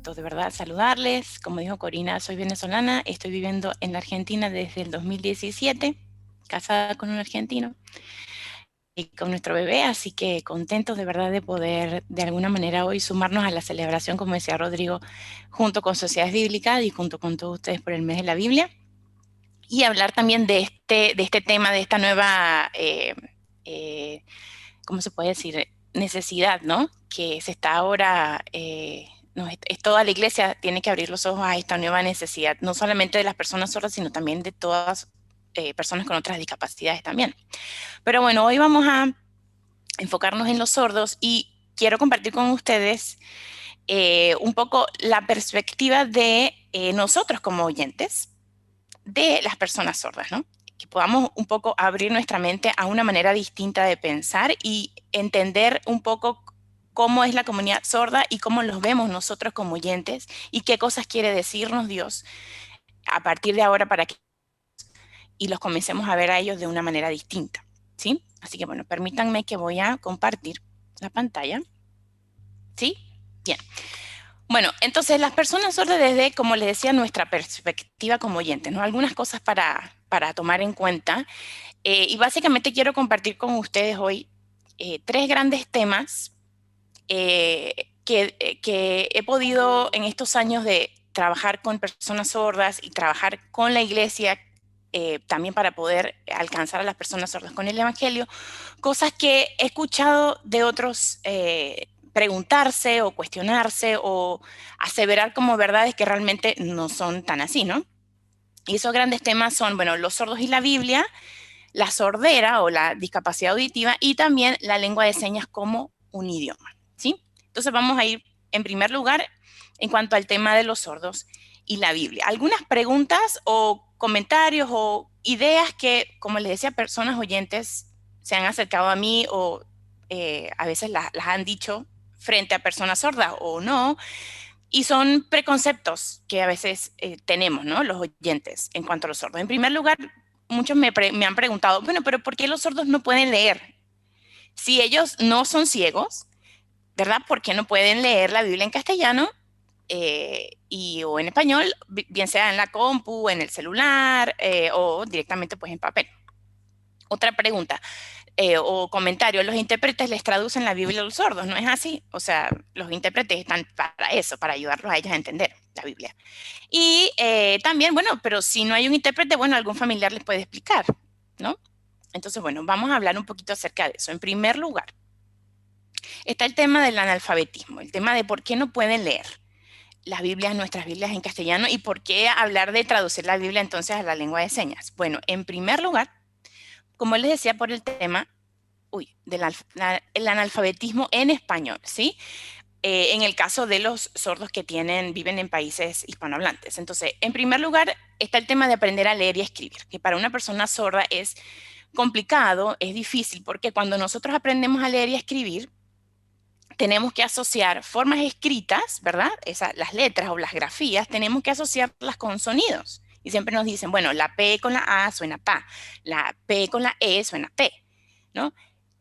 gusto de verdad saludarles. Como dijo Corina, soy venezolana, estoy viviendo en la Argentina desde el 2017, casada con un argentino y con nuestro bebé, así que contentos de verdad de poder de alguna manera hoy sumarnos a la celebración, como decía Rodrigo, junto con Sociedades Bíblicas y junto con todos ustedes por el mes de la Biblia, y hablar también de este tema, de esta nueva, ¿cómo se puede decir? Necesidad, ¿no? Que se está ahora, toda la iglesia tiene que abrir los ojos a esta nueva necesidad, no solamente de las personas sordas, sino también de todas personas con otras discapacidades también. Pero bueno, hoy vamos a enfocarnos en los sordos y quiero compartir con ustedes un poco la perspectiva de nosotros como oyentes de las personas sordas, ¿no? Que podamos un poco abrir nuestra mente a una manera distinta de pensar y entender un poco cómo es la comunidad sorda y cómo los vemos nosotros como oyentes y qué cosas quiere decirnos Dios a partir de ahora para que y los comencemos a ver a ellos de una manera distinta, ¿sí? Así que bueno, permítanme que voy a compartir la pantalla, ¿sí? Bien. Bueno, entonces las personas sordas desde, como les decía, nuestra perspectiva como oyentes, ¿no? Algunas cosas para tomar en cuenta. Y básicamente quiero compartir con ustedes hoy tres grandes temas que he podido en estos años de trabajar con personas sordas y trabajar con la iglesia también para poder alcanzar a las personas sordas con el Evangelio, cosas que he escuchado de otros preguntarse o cuestionarse o aseverar como verdades que realmente no son tan así, ¿no? Y esos grandes temas son, bueno, los sordos y la Biblia, la sordera o la discapacidad auditiva y también la lengua de señas como un idioma, ¿sí? Entonces vamos a ir en primer lugar en cuanto al tema de los sordos y la Biblia. Algunas preguntas o comentarios o ideas que, como les decía, personas oyentes se han acercado a mí o a veces las han dicho frente a personas sordas o no, y son preconceptos que a veces tenemos, ¿no? Los oyentes en cuanto a los sordos. En primer lugar, muchos me han preguntado, bueno, pero ¿por qué los sordos no pueden leer? Si ellos no son ciegos, ¿verdad? ¿Por qué no pueden leer la Biblia en castellano o en español, bien sea en la compu, en el celular o directamente pues en papel? Otra pregunta o comentario, los intérpretes les traducen la Biblia a los sordos, ¿no es así? O sea, los intérpretes están para eso, para ayudarlos a ellos a entender la Biblia. Y también, bueno, pero si no hay un intérprete, bueno, algún familiar les puede explicar, ¿no? Entonces, bueno, vamos a hablar un poquito acerca de eso. En primer lugar, está el tema del analfabetismo, el tema de por qué no pueden leer las Biblias, nuestras Biblias en castellano y por qué hablar de traducir la Biblia entonces a la lengua de señas. Bueno, en primer lugar, como les decía, por el tema, el analfabetismo en español, ¿sí? En el caso de los sordos que viven en países hispanohablantes. Entonces, en primer lugar, está el tema de aprender a leer y escribir, que para una persona sorda es complicado, es difícil, porque cuando nosotros aprendemos a leer y a escribir, tenemos que asociar formas escritas, ¿verdad? Las letras o las grafías, tenemos que asociarlas con sonidos. Y siempre nos dicen, bueno, la P con la A suena PA, la P con la E suena P, ¿no?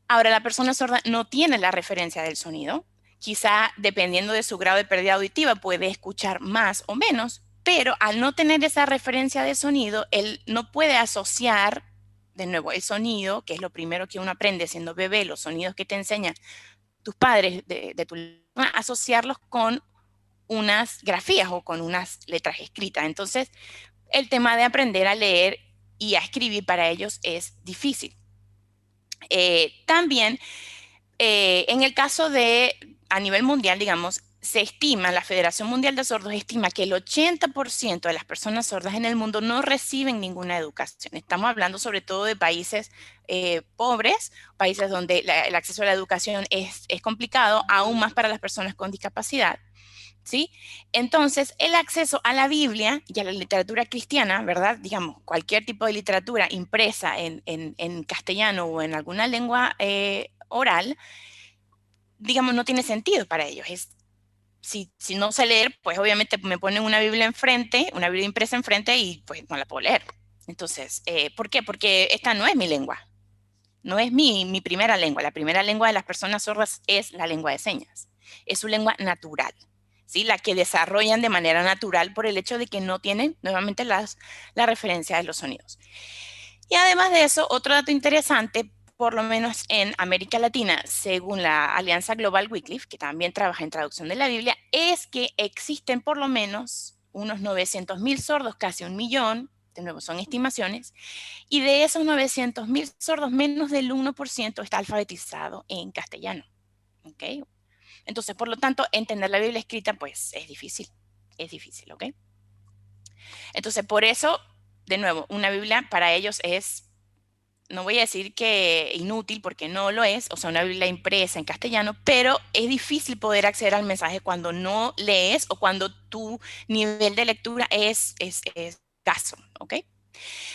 Ahora, la persona sorda no tiene la referencia del sonido. Quizá, dependiendo de su grado de pérdida auditiva, puede escuchar más o menos, pero al no tener esa referencia de sonido, él no puede asociar, de nuevo, el sonido, que es lo primero que uno aprende siendo bebé, los sonidos que te enseñan tus padres de tu lengua, asociarlos con unas grafías o con unas letras escritas. Entonces, el tema de aprender a leer y a escribir para ellos es difícil. También, en el caso a nivel mundial, digamos, se estima, la Federación Mundial de Sordos estima que el 80% de las personas sordas en el mundo no reciben ninguna educación. Estamos hablando sobre todo de países pobres, países donde el acceso a la educación es complicado, aún más para las personas con discapacidad. ¿Sí? Entonces, el acceso a la Biblia y a la literatura cristiana, ¿verdad? Digamos, cualquier tipo de literatura impresa en castellano o en alguna lengua oral, digamos, no tiene sentido para ellos. Si no sé leer, pues obviamente me ponen una Biblia enfrente, una Biblia impresa enfrente y pues no la puedo leer. Entonces, ¿por qué? Porque esta no es mi lengua, no es mi primera lengua. La primera lengua de las personas sordas es la lengua de señas, es su lengua natural. ¿sí? La que desarrollan de manera natural por el hecho de que no tienen nuevamente la referencia de los sonidos. Y además de eso, otro dato interesante, por lo menos en América Latina, según la Alianza Global Wycliffe, que también trabaja en traducción de la Biblia, es que existen por lo menos unos 900.000 sordos, casi 1.000.000, de nuevo son estimaciones, y de esos 900.000 sordos, menos del 1% está alfabetizado en castellano. ¿Ok? Entonces, por lo tanto, entender la Biblia escrita, pues, es difícil, ¿ok? Entonces, por eso, de nuevo, una Biblia para ellos es, no voy a decir que inútil, porque no lo es, o sea, una Biblia impresa en castellano, pero es difícil poder acceder al mensaje cuando no lees o cuando tu nivel de lectura es escaso, ¿ok?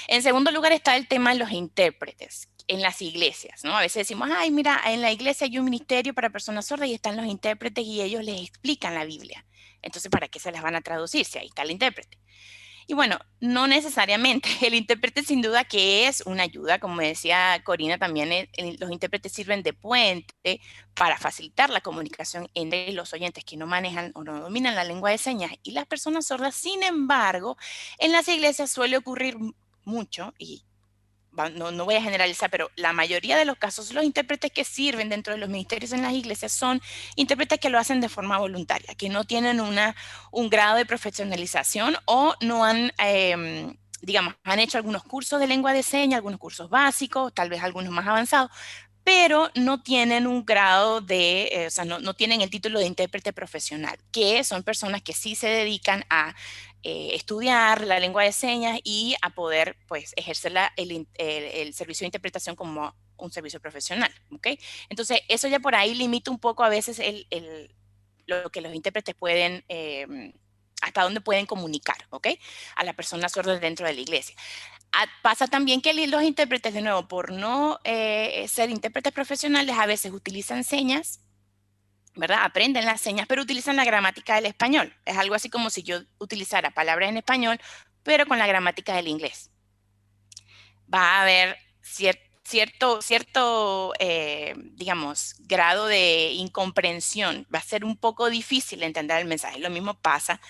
En segundo lugar está el tema de los intérpretes en las iglesias, ¿no? A veces decimos, ay, mira, en la iglesia hay un ministerio para personas sordas y están los intérpretes y ellos les explican la Biblia. Entonces, ¿para qué se las van a traducir si ahí está el intérprete? Y bueno, no necesariamente. El intérprete sin duda que es una ayuda, como decía Corina, también los intérpretes sirven de puente para facilitar la comunicación entre los oyentes que no manejan o no dominan la lengua de señas y las personas sordas. Sin embargo, en las iglesias suele ocurrir mucho, y no voy a generalizar, pero la mayoría de los casos, los intérpretes que sirven dentro de los ministerios en las iglesias son intérpretes que lo hacen de forma voluntaria, que no tienen un grado de profesionalización o no han, digamos, han hecho algunos cursos de lengua de señas, algunos cursos básicos, tal vez algunos más avanzados, pero no tienen un grado de, o sea, no tienen el título de intérprete profesional, que son personas que sí se dedican a estudiar la lengua de señas y a poder, pues, ejercer el servicio de interpretación como un servicio profesional, ¿ok? Entonces, eso ya por ahí limita un poco a veces lo que los intérpretes pueden, hasta dónde pueden comunicar, ¿ok? A las personas sordas dentro de la iglesia. Pasa también que los intérpretes, de nuevo, por no ser intérpretes profesionales, a veces utilizan señas, ¿verdad? Aprenden las señas, pero utilizan la gramática del español. Es algo así como si yo utilizara palabras en español, pero con la gramática del inglés. Va a haber cierto digamos, grado de incomprensión. Va a ser un poco difícil entender el mensaje. Lo mismo pasa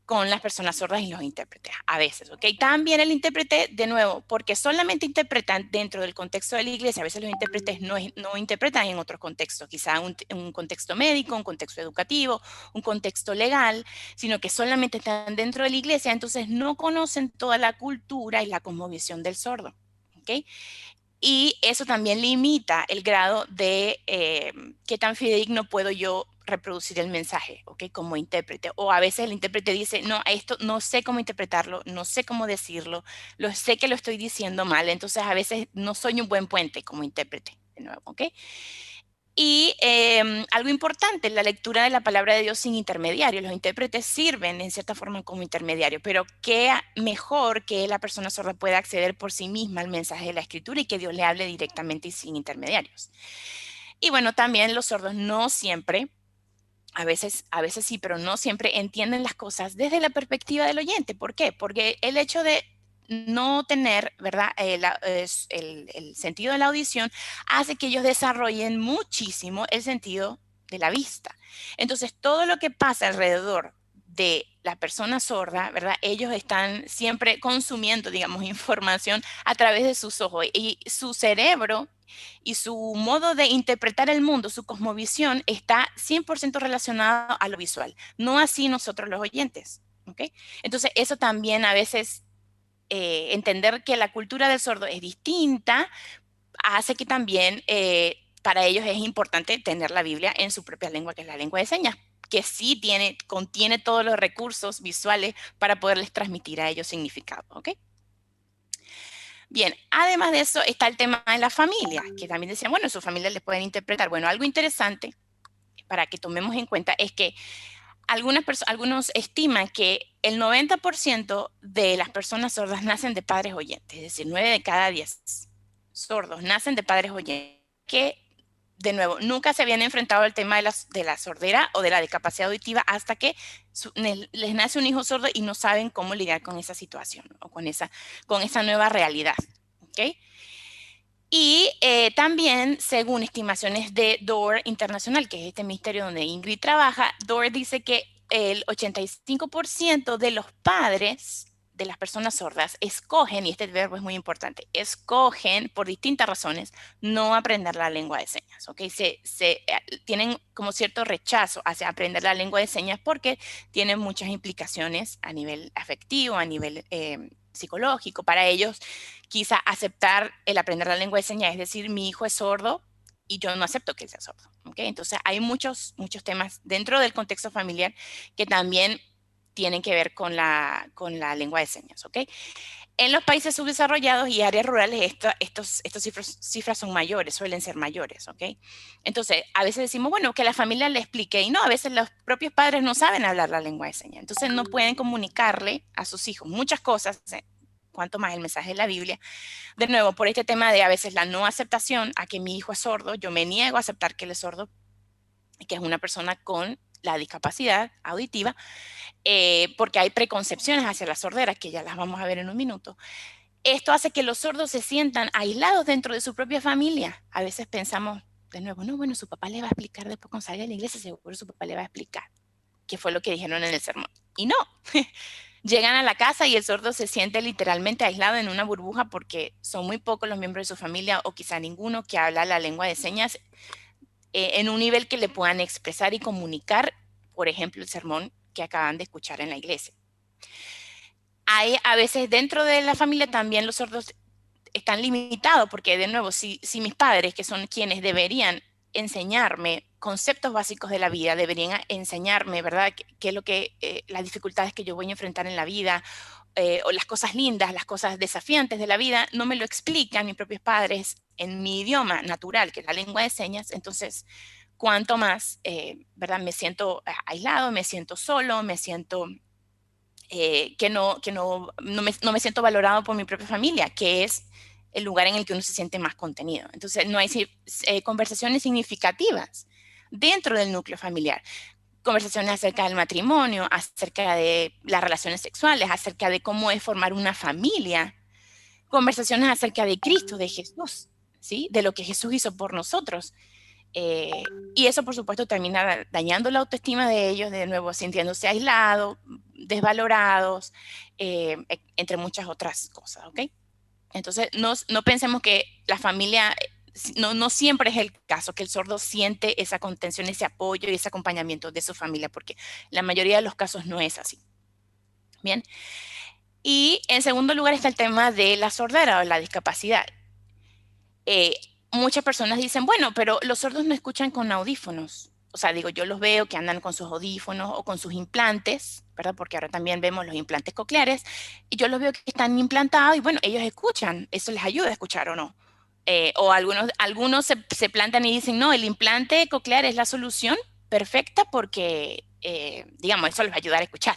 con las personas sordas y los intérpretes, a veces, ¿ok? También el intérprete, de nuevo, porque solamente interpretan dentro del contexto de la iglesia, a veces los intérpretes no interpretan en otros contextos, quizá un contexto médico, un contexto educativo, un contexto legal, sino que solamente están dentro de la iglesia, entonces no conocen toda la cultura y la cosmovisión del sordo, ¿ok? Y eso también limita el grado de qué tan fidedigno puedo yo reproducir el mensaje, ¿ok? Como intérprete. O a veces el intérprete dice, no, esto no sé cómo interpretarlo, no sé cómo decirlo, sé que lo estoy diciendo mal, entonces a veces no soy un buen puente como intérprete, de nuevo, ¿ok? Y algo importante, la lectura de la palabra de Dios sin intermediario. Los intérpretes sirven en cierta forma como intermediario, pero qué mejor que la persona sorda pueda acceder por sí misma al mensaje de la escritura y que Dios le hable directamente y sin intermediarios. Y bueno, también los sordos no siempre, a veces sí, pero no siempre entienden las cosas desde la perspectiva del oyente. ¿Por qué? Porque el hecho de no tener, ¿verdad? El sentido de la audición hace que ellos desarrollen muchísimo el sentido de la vista. Entonces, todo lo que pasa alrededor de la persona sorda, ¿verdad? Ellos están siempre consumiendo, digamos, información a través de sus ojos y su cerebro y su modo de interpretar el mundo, su cosmovisión, está 100% relacionado a lo visual, no así nosotros los oyentes. ¿Ok? Entonces, eso también a veces entender que la cultura del sordo es distinta hace que también para ellos es importante tener la Biblia en su propia lengua, que es la lengua de señas, que sí contiene todos los recursos visuales para poderles transmitir a ellos significado. ¿Ok? Bien, además de eso está el tema de la familia, que también decían, bueno, sus familias les pueden interpretar. Bueno, algo interesante para que tomemos en cuenta es que algunos estiman que el 90% de las personas sordas nacen de padres oyentes, es decir, 9 de cada 10 sordos nacen de padres oyentes, que de nuevo, nunca se habían enfrentado al tema de la sordera o de la discapacidad auditiva hasta que les nace un hijo sordo y no saben cómo lidiar con esa situación o con esa nueva realidad. ¿Okay? Y también, según estimaciones de DOOR Internacional, que es este ministerio donde Ingrid trabaja, DOOR dice que el 85% de los padres de las personas sordas escogen, y este verbo es muy importante, escogen por distintas razones no aprender la lengua de señas, ¿ok? Tienen como cierto rechazo hacia aprender la lengua de señas porque tiene muchas implicaciones a nivel afectivo, a nivel psicológico. Para ellos, quizá aceptar el aprender la lengua de señas, es decir, mi hijo es sordo y yo no acepto que él sea sordo, ¿ok? Entonces hay muchos temas dentro del contexto familiar que también tienen que ver con la lengua de señas, ¿ok? En los países subdesarrollados y áreas rurales, estos cifras son mayores, suelen ser mayores, ¿ok? Entonces, a veces decimos, bueno, que la familia le explique, y no, a veces los propios padres no saben hablar la lengua de señas, entonces no pueden comunicarle a sus hijos muchas cosas, cuanto más el mensaje de la Biblia. De nuevo, por este tema de a veces la no aceptación a que mi hijo es sordo, yo me niego a aceptar que él es sordo, que es una persona con la discapacidad auditiva, porque hay preconcepciones hacia la sordera, que ya las vamos a ver en un minuto. Esto hace que los sordos se sientan aislados dentro de su propia familia. A veces pensamos, de nuevo, no, bueno, su papá le va a explicar después cuando salga de la iglesia, seguro su papá le va a explicar, que fue lo que dijeron en el sermón. Y no, llegan a la casa y el sordo se siente literalmente aislado en una burbuja porque son muy pocos los miembros de su familia o quizá ninguno que habla la lengua de señas en un nivel que le puedan expresar y comunicar, por ejemplo, el sermón que acaban de escuchar en la iglesia. Hay a veces dentro de la familia también los sordos están limitados porque, de nuevo, si mis padres, que son quienes deberían enseñarme conceptos básicos de la vida, deberían enseñarme, ¿verdad?, qué es lo que, las dificultades que yo voy a enfrentar en la vida, o las cosas lindas, las cosas desafiantes de la vida, no me lo explican mis propios padres en mi idioma natural, que es la lengua de señas. Entonces, cuanto más, ¿verdad?, me siento aislado, me siento solo, me siento no me siento valorado por mi propia familia, que es el lugar en el que uno se siente más contenido. Entonces, no hay conversaciones significativas dentro del núcleo familiar. Conversaciones acerca del matrimonio, acerca de las relaciones sexuales, acerca de cómo es formar una familia. Conversaciones acerca de Cristo, de Jesús, ¿sí? De lo que Jesús hizo por nosotros. Y eso, por supuesto, termina dañando la autoestima de ellos, de nuevo sintiéndose aislados, desvalorados, entre muchas otras cosas, ¿ok? Entonces, no pensemos que la familia, no siempre es el caso, que el sordo siente esa contención, ese apoyo y ese acompañamiento de su familia, porque la mayoría de los casos no es así. Bien. Y en segundo lugar está el tema de la sordera o la discapacidad. Muchas personas dicen, bueno, pero los sordos no escuchan con audífonos. O sea, digo, yo los veo que andan con sus audífonos o con sus implantes, ¿verdad? Porque ahora también vemos los implantes cocleares, y yo los veo que están implantados y bueno, ellos escuchan, eso les ayuda a escuchar o no. O algunos se plantan y dicen, no, el implante coclear es la solución perfecta porque, digamos, eso les va a ayudar a escuchar,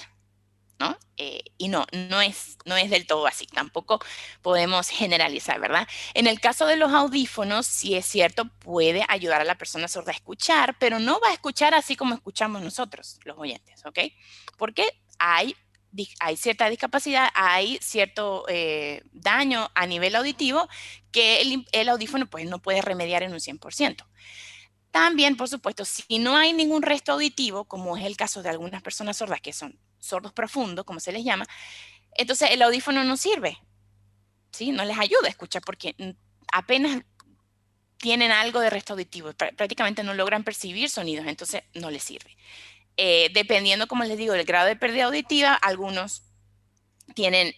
¿no? Y no es del todo así, tampoco podemos generalizar, ¿verdad? En el caso de los audífonos, sí es cierto, puede ayudar a la persona sorda a escuchar, pero no va a escuchar así como escuchamos nosotros, los oyentes, ¿ok? Porque hay cierta discapacidad, hay cierto daño a nivel auditivo que el audífono pues no puede remediar en un 100%. También, por supuesto, si no hay ningún resto auditivo, como es el caso de algunas personas sordas que son sordos profundos, como se les llama, entonces el audífono no sirve, ¿sí? No les ayuda a escuchar porque apenas tienen algo de resto auditivo, prácticamente no logran percibir sonidos, entonces no les sirve. Dependiendo, como les digo, del grado de pérdida auditiva, algunos tienen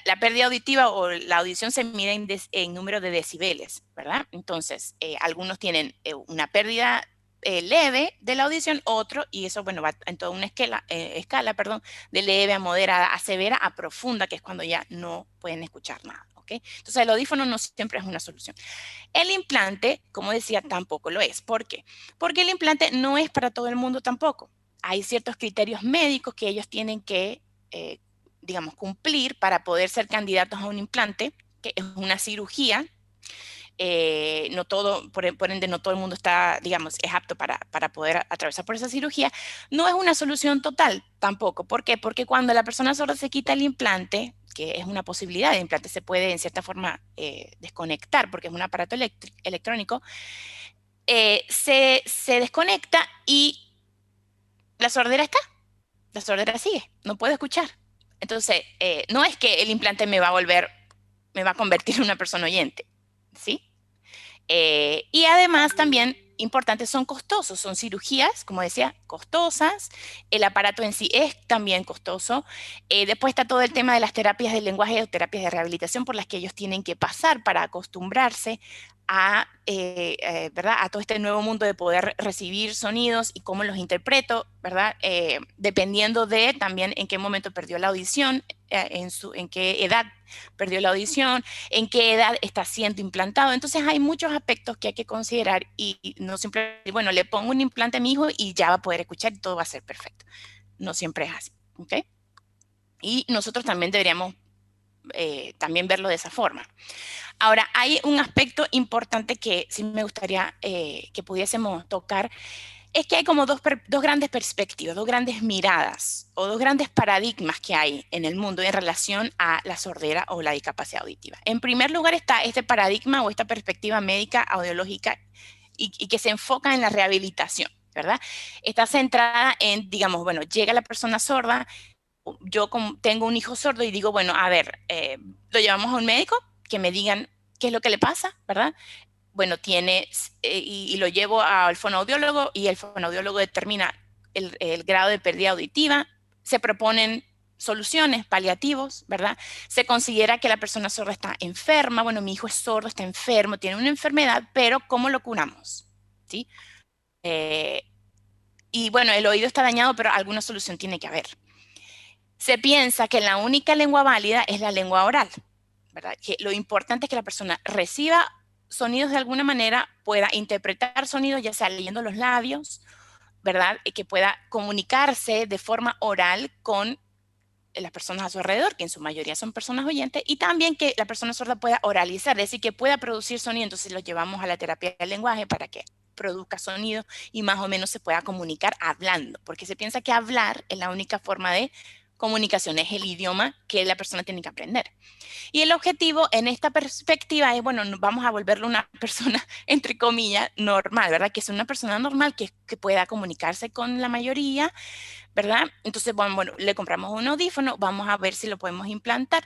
la pérdida auditiva o la audición se mide en número de decibeles, ¿verdad? Entonces, algunos tienen una pérdida leve de la audición, otro, y eso, bueno, va en toda una escala, perdón, de leve a moderada, a severa, a profunda, que es cuando ya no pueden escuchar nada, ¿ok? Entonces, el audífono no siempre es una solución. El implante, como decía, tampoco lo es. ¿Por qué? Porque el implante no es para todo el mundo tampoco. Hay ciertos criterios médicos que ellos tienen que digamos, cumplir para poder ser candidatos a un implante, que es una cirugía. No todo, por ende, no todo el mundo está, digamos, es apto para poder atravesar por esa cirugía. No es una solución total tampoco. ¿Por qué? Porque cuando la persona sorda se quita el implante, que es una posibilidad, el implante se puede en cierta forma desconectar porque es un aparato electrónico, se desconecta y la sordera está. la sordera sigue, no puedo escuchar. Entonces, no es que el implante me va a convertir en una persona oyente, ¿sí? Y además también importantes, son costosos, son cirugías, como decía, costosas, el aparato en sí es también costoso. Después está todo el tema de las terapias del lenguaje o terapias de rehabilitación por las que ellos tienen que pasar para acostumbrarse a, ¿verdad? A todo este nuevo mundo de poder recibir sonidos y cómo los interpreto, ¿verdad? Dependiendo de también en qué momento perdió la audición, en qué edad perdió la audición, en qué edad está siendo implantado. Entonces hay muchos aspectos que hay que considerar y no siempre, bueno, le pongo un implante a mi hijo y ya va a poder escuchar y todo va a ser perfecto. No siempre es así, ¿ok? Y nosotros también deberíamos también verlo de esa forma. Ahora, hay un aspecto importante que sí me gustaría que pudiésemos tocar, es que hay como dos grandes perspectivas, dos grandes miradas o dos grandes paradigmas que hay en el mundo en relación a la sordera o la discapacidad auditiva. En primer lugar está este paradigma o esta perspectiva médica audiológica y que se enfoca en la rehabilitación, ¿verdad? Está centrada en, digamos, bueno, llega la persona sorda, yo tengo un hijo sordo y digo, bueno, a ver, lo llevamos a un médico que me digan qué es lo que le pasa, ¿verdad? Bueno, y lo llevo al fonoaudiólogo y el fonoaudiólogo determina el grado de pérdida auditiva, se proponen soluciones, paliativos, ¿verdad? Se considera que la persona sorda está enferma, bueno, mi hijo es sordo, está enfermo, tiene una enfermedad, pero ¿cómo lo curamos? ¿Sí? Eh, y bueno, el oído está dañado, pero alguna solución tiene que haber. Se piensa que la única lengua válida es la lengua oral, ¿verdad? Que lo importante es que la persona reciba sonidos de alguna manera, pueda interpretar sonidos, ya sea leyendo los labios, ¿verdad? Y que pueda comunicarse de forma oral con las personas a su alrededor, que en su mayoría son personas oyentes, y también que la persona sorda pueda oralizar, es decir, que pueda producir sonido. Entonces lo llevamos a la terapia del lenguaje para que produzca sonido y más o menos se pueda comunicar hablando, porque se piensa que hablar es la única forma de comunicación, es el idioma que la persona tiene que aprender. Y el objetivo en esta perspectiva es, bueno, vamos a volverlo una persona, entre comillas, normal, ¿verdad? Que es una persona normal que pueda comunicarse con la mayoría, ¿verdad? Entonces, bueno, le compramos un audífono, vamos a ver si lo podemos implantar,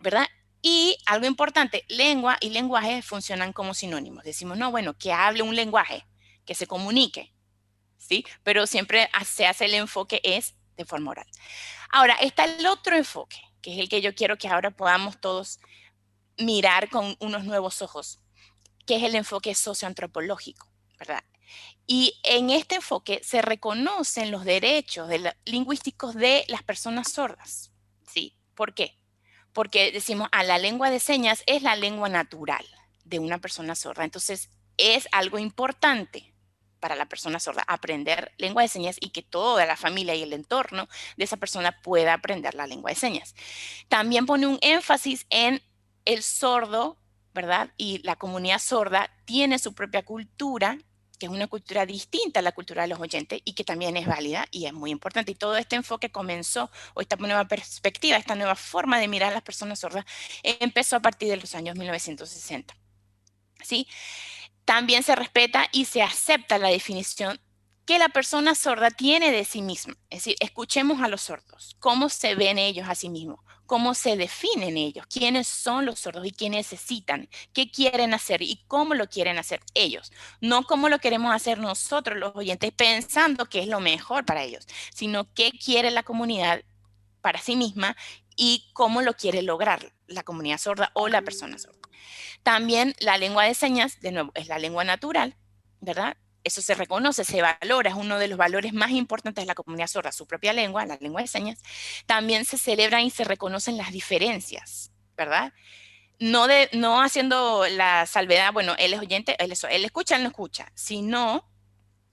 ¿verdad? Y algo importante, lengua y lenguaje funcionan como sinónimos. Decimos, no, bueno, que hable un lenguaje, que se comunique, ¿sí? Pero siempre se hace el enfoque es de forma oral. Ahora, está el otro enfoque, que es el que yo quiero que ahora podamos todos mirar con unos nuevos ojos, que es el enfoque socioantropológico, ¿verdad? Y en este enfoque se reconocen los derechos lingüísticos de las personas sordas. ¿Sí? ¿Por qué? Porque decimos, la lengua de señas es la lengua natural de una persona sorda. Entonces, es algo importante para la persona sorda aprender lengua de señas y que toda la familia y el entorno de esa persona pueda aprender la lengua de señas. También pone un énfasis en el sordo, ¿verdad? Y la comunidad sorda tiene su propia cultura, que es una cultura distinta a la cultura de los oyentes y que también es válida y es muy importante. Y todo este enfoque comenzó, o esta nueva perspectiva, esta nueva forma de mirar a las personas sordas, empezó a partir de los años 1960. ¿Sí? También se respeta y se acepta la definición que la persona sorda tiene de sí misma. Es decir, escuchemos a los sordos, cómo se ven ellos a sí mismos, cómo se definen ellos, quiénes son los sordos y qué necesitan, qué quieren hacer y cómo lo quieren hacer ellos. No cómo lo queremos hacer nosotros los oyentes pensando que es lo mejor para ellos, sino qué quiere la comunidad para sí misma y cómo lo quiere lograr la comunidad sorda o la persona sorda. También la lengua de señas, de nuevo, es la lengua natural, ¿verdad? Eso se reconoce, se valora, es uno de los valores más importantes de la comunidad sorda, su propia lengua, la lengua de señas. También se celebran y se reconocen las diferencias, ¿verdad? No haciendo la salvedad, bueno, él es oyente, él escucha, él no escucha, sino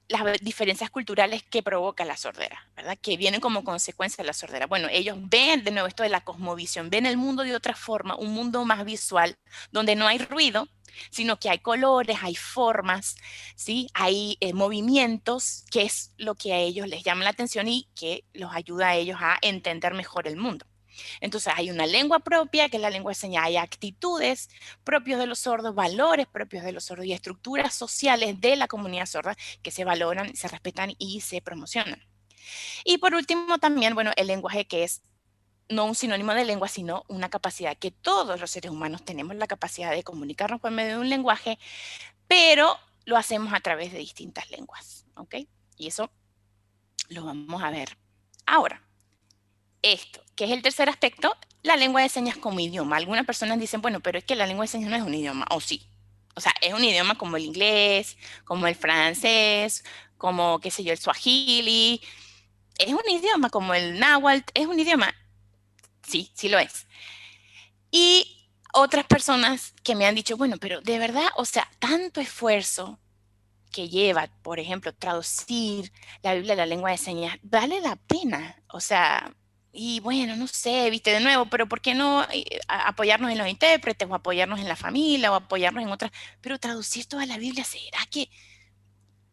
las diferencias culturales que provoca la sordera, ¿verdad? Que vienen como consecuencia de la sordera. Bueno, ellos ven de nuevo esto de la cosmovisión, ven el mundo de otra forma, un mundo más visual, donde no hay ruido, sino que hay colores, hay formas, ¿sí? Hay movimientos, que es lo que a ellos les llama la atención y que los ayuda a ellos a entender mejor el mundo. Entonces hay una lengua propia, que es la lengua de señas, hay actitudes propios de los sordos, valores propios de los sordos y estructuras sociales de la comunidad sorda que se valoran, se respetan y se promocionan. Y por último también, bueno, el lenguaje, que es no un sinónimo de lengua, sino una capacidad que todos los seres humanos tenemos, la capacidad de comunicarnos por medio de un lenguaje, pero lo hacemos a través de distintas lenguas, ¿ok? Y eso lo vamos a ver ahora. Esto, que es el tercer aspecto, la lengua de señas como idioma. Algunas personas dicen, bueno, pero es que la lengua de señas no es un idioma, o sí. O sea, es un idioma como el inglés, como el francés, como, qué sé yo, el swahili. Es un idioma como el náhuatl, es un idioma. Sí, sí lo es. Y otras personas que me han dicho, bueno, pero de verdad, o sea, tanto esfuerzo que lleva, por ejemplo, traducir la Biblia a la lengua de señas, vale la pena. O sea, y bueno, no sé, viste de nuevo, pero ¿por qué no apoyarnos en los intérpretes o apoyarnos en la familia o apoyarnos en otras? Pero traducir toda la Biblia, ¿será que?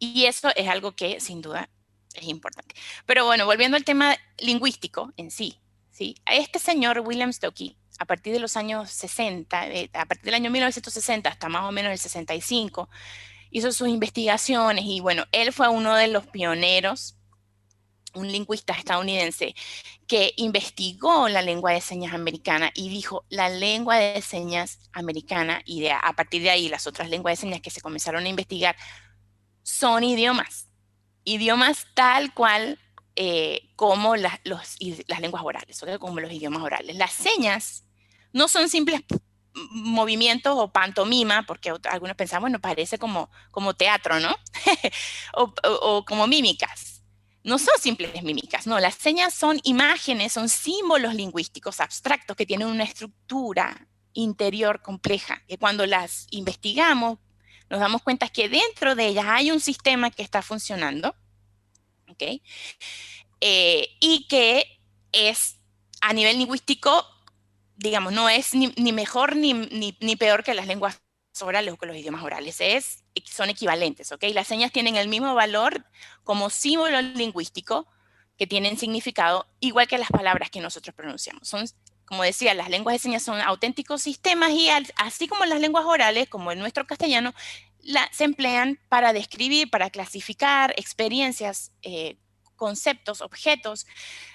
Y eso es algo que sin duda es importante. Pero bueno, volviendo al tema lingüístico en sí, ¿sí? A este señor William Stokoe, a partir de los años 60, a partir del año 1960 hasta más o menos el 65, hizo sus investigaciones y bueno, él fue uno de los pioneros, un lingüista estadounidense que investigó la lengua de señas americana y dijo la lengua de señas americana y a partir de ahí las otras lenguas de señas que se comenzaron a investigar son idiomas, idiomas tal cual como las lenguas orales, ¿okay? Como los idiomas orales. Las señas no son simples movimientos o pantomima, porque algunos pensaban, bueno, parece como teatro, ¿no? o como mímicas. No son simples mímicas, no, las señas son imágenes, son símbolos lingüísticos abstractos que tienen una estructura interior compleja, que cuando las investigamos nos damos cuenta que dentro de ellas hay un sistema que está funcionando, ¿ok? Y que es a nivel lingüístico, digamos, no es ni mejor ni peor que las lenguas orales o que los idiomas orales, son equivalentes, ¿ok? Las señas tienen el mismo valor como símbolo lingüístico, que tienen significado igual que las palabras que nosotros pronunciamos. Son, como decía, las lenguas de señas son auténticos sistemas y así como las lenguas orales, como el nuestro castellano, se emplean para describir, para clasificar experiencias, conceptos, objetos.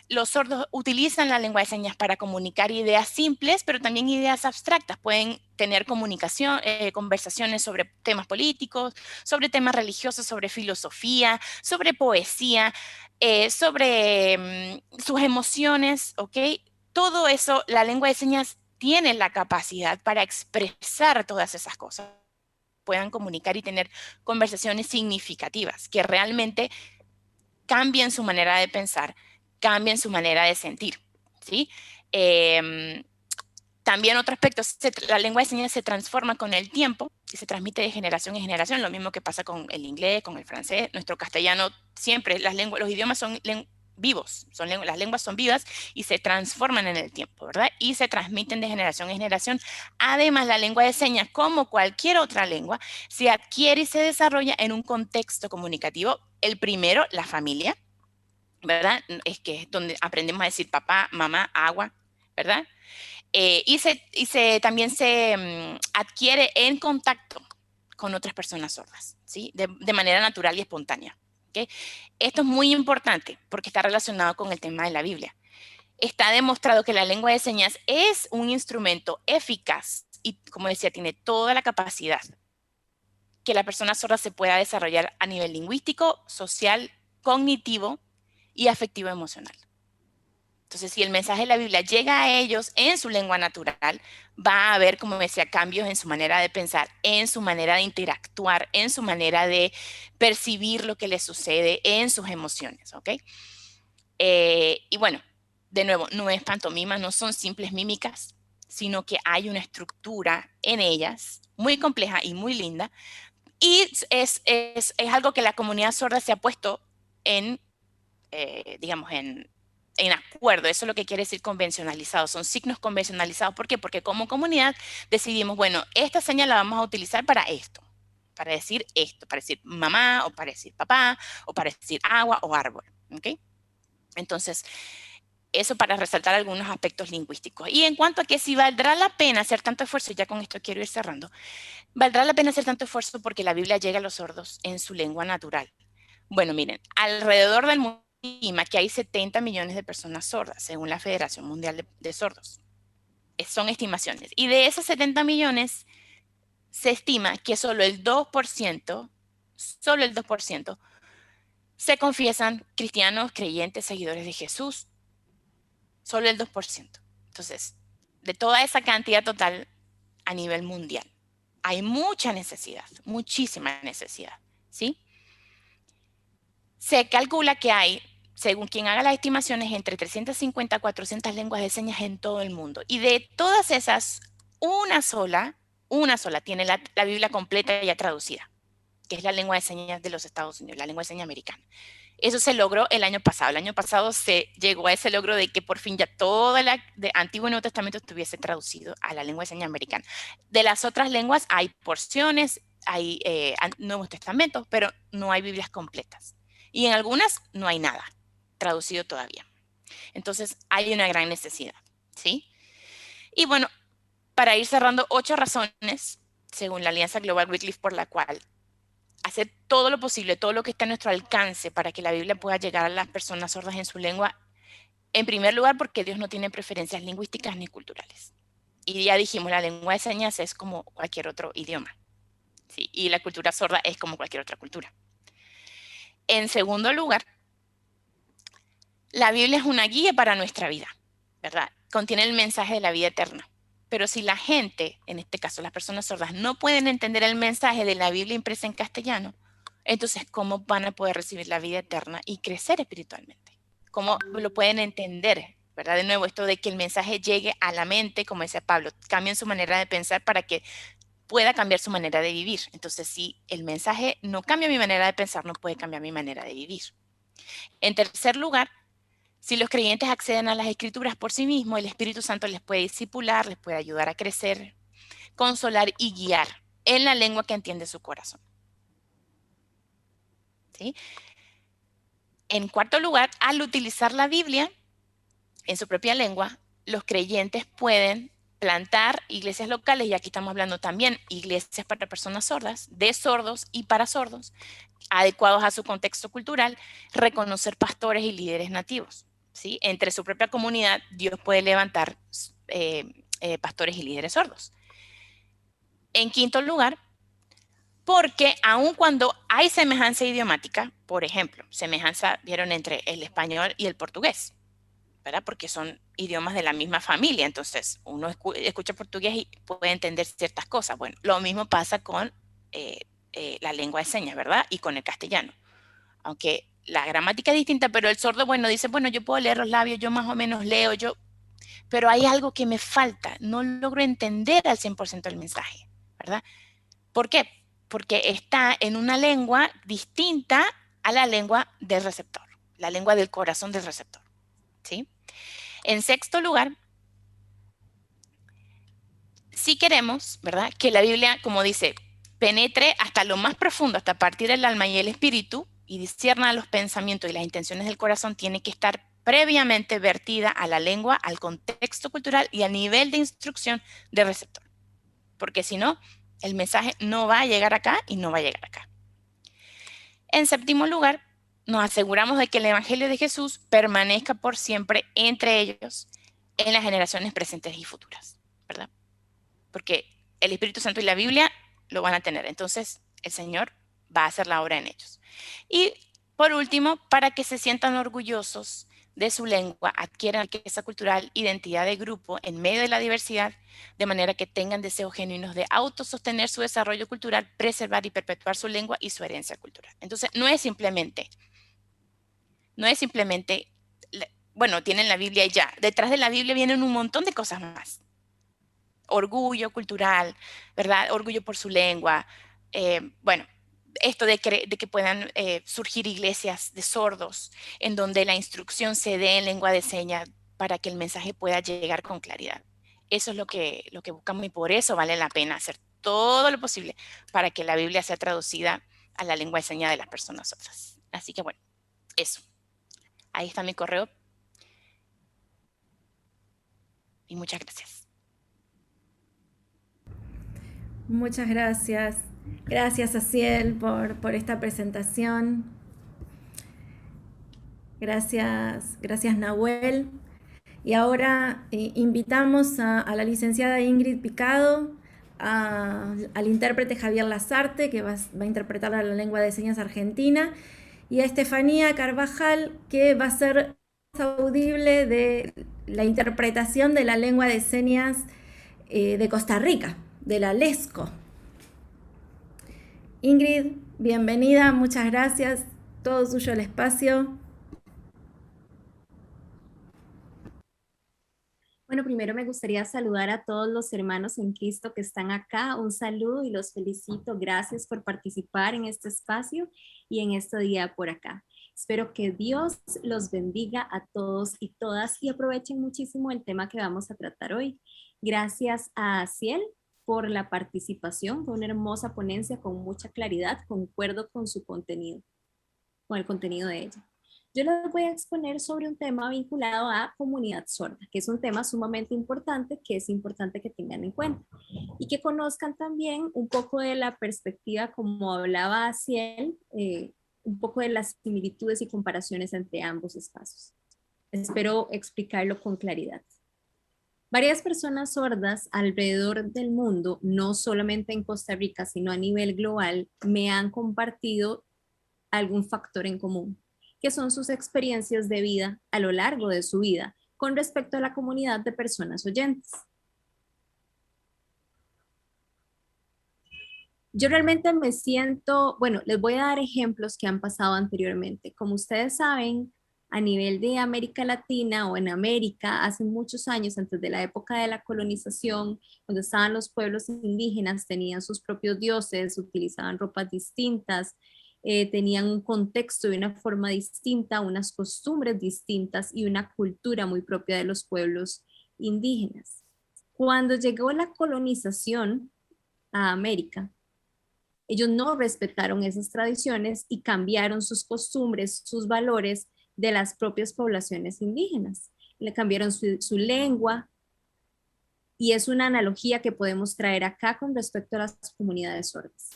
Los sordos utilizan la lengua de señas para comunicar ideas simples, pero también ideas abstractas. Pueden tener conversaciones sobre temas políticos, sobre temas religiosos, sobre filosofía, sobre poesía, sobre sus emociones, ¿ok? Todo eso, la lengua de señas tiene la capacidad para expresar todas esas cosas, puedan comunicar y tener conversaciones significativas, que realmente cambien su manera de pensar, cambien su manera de sentir, ¿sí? Eh, También otro aspecto, la lengua de señas se transforma con el tiempo y se transmite de generación en generación, lo mismo que pasa con el inglés, con el francés, nuestro castellano, siempre los idiomas son vivos, las lenguas son vivas y se transforman en el tiempo, ¿verdad? Y se transmiten de generación en generación. Además, la lengua de señas, como cualquier otra lengua, se adquiere y se desarrolla en un contexto comunicativo. El primero, la familia, ¿verdad? Es que es donde aprendemos a decir papá, mamá, agua, ¿verdad? También se adquiere en contacto con otras personas sordas, ¿sí? De manera natural y espontánea. ¿Okay? Esto es muy importante porque está relacionado con el tema de la Biblia. Está demostrado que la lengua de señas es un instrumento eficaz y, como decía, tiene toda la capacidad que la persona sorda se pueda desarrollar a nivel lingüístico, social, cognitivo y afectivo emocional. Entonces, si el mensaje de la Biblia llega a ellos en su lengua natural, va a haber, como decía, cambios en su manera de pensar, en su manera de interactuar, en su manera de percibir lo que les sucede, en sus emociones, ¿ok? Y bueno, de nuevo, no es pantomima, no son simples mímicas, sino que hay una estructura en ellas muy compleja y muy linda. Y es algo que la comunidad sorda se ha puesto en, digamos, en acuerdo. Eso es lo que quiere decir convencionalizado. Son signos convencionalizados. ¿Por qué? Porque como comunidad decidimos, bueno, esta señal la vamos a utilizar para esto. Para decir esto, para decir mamá, o para decir papá, o para decir agua o árbol. ¿Ok? Entonces, eso para resaltar algunos aspectos lingüísticos. Y en cuanto a que si valdrá la pena hacer tanto esfuerzo, ya con esto quiero ir cerrando, valdrá la pena hacer tanto esfuerzo porque la Biblia llega a los sordos en su lengua natural. Bueno, miren, alrededor del mundo estima que hay 70 millones de personas sordas, según la Federación Mundial de Sordos. Son estimaciones. Y de esos 70 millones, se estima que solo el 2%, se confiesan cristianos, creyentes, seguidores de Jesús. Solo el 2%. Entonces, de toda esa cantidad total a nivel mundial, hay mucha necesidad, muchísima necesidad, ¿sí? Se calcula que hay, según quien haga las estimaciones, entre 350 a 400 lenguas de señas en todo el mundo. Y de todas esas, una sola tiene la Biblia completa ya traducida, que es la lengua de señas de los Estados Unidos, la lengua de señas americana. Eso se logró el año pasado. El año pasado se llegó a ese logro de que por fin ya todo el Antiguo y Nuevo Testamento estuviese traducido a la lengua de señas americana. De las otras lenguas hay porciones, hay Nuevos Testamentos, pero no hay Biblias completas. Y en algunas no hay nada traducido todavía. Entonces hay una gran necesidad, ¿sí? Y bueno, para ir cerrando, 8 razones, según la Alianza Global Wycliffe, por la cual hacer todo lo posible, todo lo que está a nuestro alcance para que la Biblia pueda llegar a las personas sordas en su lengua. En primer lugar, porque Dios no tiene preferencias lingüísticas ni culturales. Y ya dijimos, la lengua de señas es como cualquier otro idioma, ¿sí? Y la cultura sorda es como cualquier otra cultura. En segundo lugar, la Biblia es una guía para nuestra vida, ¿verdad? Contiene el mensaje de la vida eterna. Pero si la gente, en este caso las personas sordas, no pueden entender el mensaje de la Biblia impresa en castellano, entonces, ¿cómo van a poder recibir la vida eterna y crecer espiritualmente? ¿Cómo lo pueden entender? ¿Verdad? De nuevo, esto de que el mensaje llegue a la mente, como decía Pablo, cambien su manera de pensar para que pueda cambiar su manera de vivir. Entonces, si el mensaje no cambia mi manera de pensar, no puede cambiar mi manera de vivir. En tercer lugar, si los creyentes acceden a las escrituras por sí mismos, el Espíritu Santo les puede discipular, les puede ayudar a crecer, consolar y guiar en la lengua que entiende su corazón. ¿Sí? En cuarto lugar, al utilizar la Biblia en su propia lengua, los creyentes pueden plantar iglesias locales, y aquí estamos hablando también iglesias para personas sordas, de sordos y para sordos, adecuados a su contexto cultural, reconocer pastores y líderes nativos. ¿Sí? Entre su propia comunidad, Dios puede levantar pastores y líderes sordos. En quinto lugar, porque aun cuando hay semejanza idiomática, por ejemplo, semejanza, vieron, entre el español y el portugués, ¿verdad? Porque son idiomas de la misma familia, entonces uno escucha portugués y puede entender ciertas cosas. Bueno, lo mismo pasa con la lengua de señas, ¿verdad? Y con el castellano. Aunque la gramática es distinta, pero el sordo, bueno, dice, bueno, yo puedo leer los labios, yo más o menos leo, pero hay algo que me falta, no logro entender al 100% el mensaje, ¿verdad? ¿Por qué? Porque está en una lengua distinta a la lengua del receptor, la lengua del corazón del receptor, ¿sí? En sexto lugar, si queremos, ¿verdad? Que la Biblia, como dice, penetre hasta lo más profundo, hasta partir del alma y el espíritu, y discierna los pensamientos y las intenciones del corazón, tiene que estar previamente vertida a la lengua, al contexto cultural y al nivel de instrucción del receptor. Porque si no, el mensaje no va a llegar acá y no va a llegar acá. En séptimo lugar, nos aseguramos de que el Evangelio de Jesús permanezca por siempre entre ellos en las generaciones presentes y futuras, ¿verdad? Porque el Espíritu Santo y la Biblia lo van a tener. Entonces, el Señor va a hacer la obra en ellos. Y por último, para que se sientan orgullosos de su lengua, adquieran riqueza cultural, identidad de grupo en medio de la diversidad, de manera que tengan deseos genuinos de autosostener su desarrollo cultural, preservar y perpetuar su lengua y su herencia cultural. Entonces, no es simplemente, bueno, tienen la Biblia y ya. Detrás de la Biblia vienen un montón de cosas más. Orgullo cultural, ¿verdad? Orgullo por su lengua. Bueno, esto de que puedan surgir iglesias de sordos en donde la instrucción se dé en lengua de señas para que el mensaje pueda llegar con claridad. Eso es lo que buscamos, y por eso vale la pena hacer todo lo posible para que la Biblia sea traducida a la lengua de señas de las personas sordas. Así que bueno, eso. Ahí está mi correo. Y muchas gracias. Muchas gracias. Gracias, Aciel, por esta presentación. gracias Nahuel. Y ahora invitamos a la licenciada Ingrid Picado, al intérprete Javier Lazarte, que va a interpretar la lengua de señas argentina, y a Estefanía Carvajal, que va a ser audible de la interpretación de la lengua de señas de Costa Rica, de la LESCO. Ingrid, bienvenida, muchas gracias, todo suyo el espacio. Bueno, primero me gustaría saludar a todos los hermanos en Cristo que están acá. Un saludo y los felicito. Gracias por participar en este espacio y en este día por acá. Espero que Dios los bendiga a todos y todas y aprovechen muchísimo el tema que vamos a tratar hoy. Gracias a Ciel por la participación. Fue una hermosa ponencia con mucha claridad. Concuerdo con su contenido, con el contenido de ella. Yo les voy a exponer sobre un tema vinculado a comunidad sorda, que es un tema sumamente importante, que es importante que tengan en cuenta y que conozcan también un poco de la perspectiva, como hablaba Ciel, un poco de las similitudes y comparaciones entre ambos espacios. Espero explicarlo con claridad. Varias personas sordas alrededor del mundo, no solamente en Costa Rica, sino a nivel global, me han compartido algún factor en común, que son sus experiencias de vida a lo largo de su vida con respecto a la comunidad de personas oyentes. Yo realmente me siento, bueno, les voy a dar ejemplos que han pasado anteriormente. Como ustedes saben, a nivel de América Latina o en América, hace muchos años, antes de la época de la colonización, cuando estaban los pueblos indígenas, tenían sus propios dioses, utilizaban ropas distintas, tenían un contexto y una forma distinta, unas costumbres distintas y una cultura muy propia de los pueblos indígenas. Cuando llegó la colonización a América, ellos no respetaron esas tradiciones y cambiaron sus costumbres, sus valores de las propias poblaciones indígenas. Le cambiaron su lengua y es una analogía que podemos traer acá con respecto a las comunidades sordas.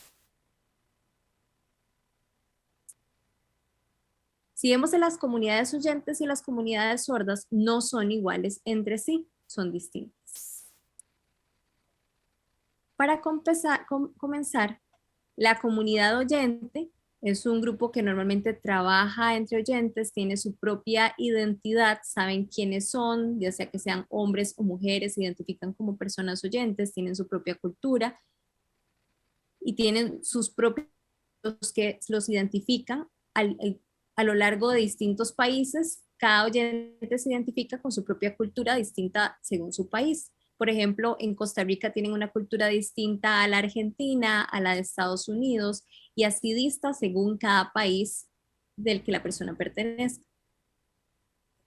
Si vemos en las comunidades oyentes y las comunidades sordas, no son iguales entre sí, son distintas. Para comenzar, la comunidad oyente es un grupo que normalmente trabaja entre oyentes, tiene su propia identidad, saben quiénes son, ya sea que sean hombres o mujeres, se identifican como personas oyentes, tienen su propia cultura y tienen sus propios que los identifican a lo largo de distintos países. Cada oyente se identifica con su propia cultura distinta según su país. Por ejemplo, en Costa Rica tienen una cultura distinta a la Argentina, a la de Estados Unidos, y así dista según cada país del que la persona pertenece.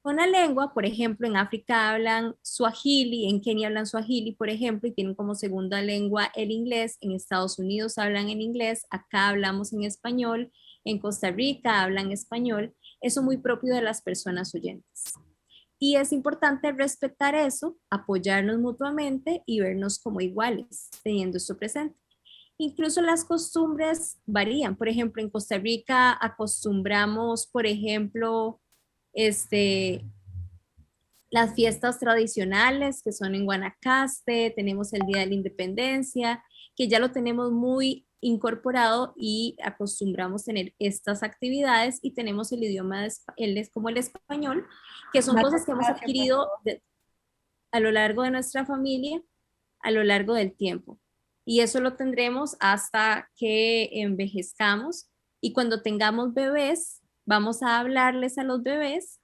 Con la lengua, por ejemplo, en África hablan Swahili, en Kenia hablan Swahili, por ejemplo, y tienen como segunda lengua el inglés. En Estados Unidos hablan en inglés, acá hablamos en español, en Costa Rica hablan español. Eso muy propio de las personas oyentes. Y es importante respetar eso, apoyarnos mutuamente y vernos como iguales, teniendo esto presente. Incluso las costumbres varían. Por ejemplo, en Costa Rica acostumbramos, por ejemplo, las fiestas tradicionales que son en Guanacaste, tenemos el Día de la Independencia, que ya lo tenemos muy incorporado y acostumbramos tener estas actividades y tenemos el idioma como el español, que son cosas que hemos adquirido a lo largo de nuestra familia, a lo largo del tiempo. Y eso lo tendremos hasta que envejezcamos y cuando tengamos bebés, vamos a hablarles a los bebés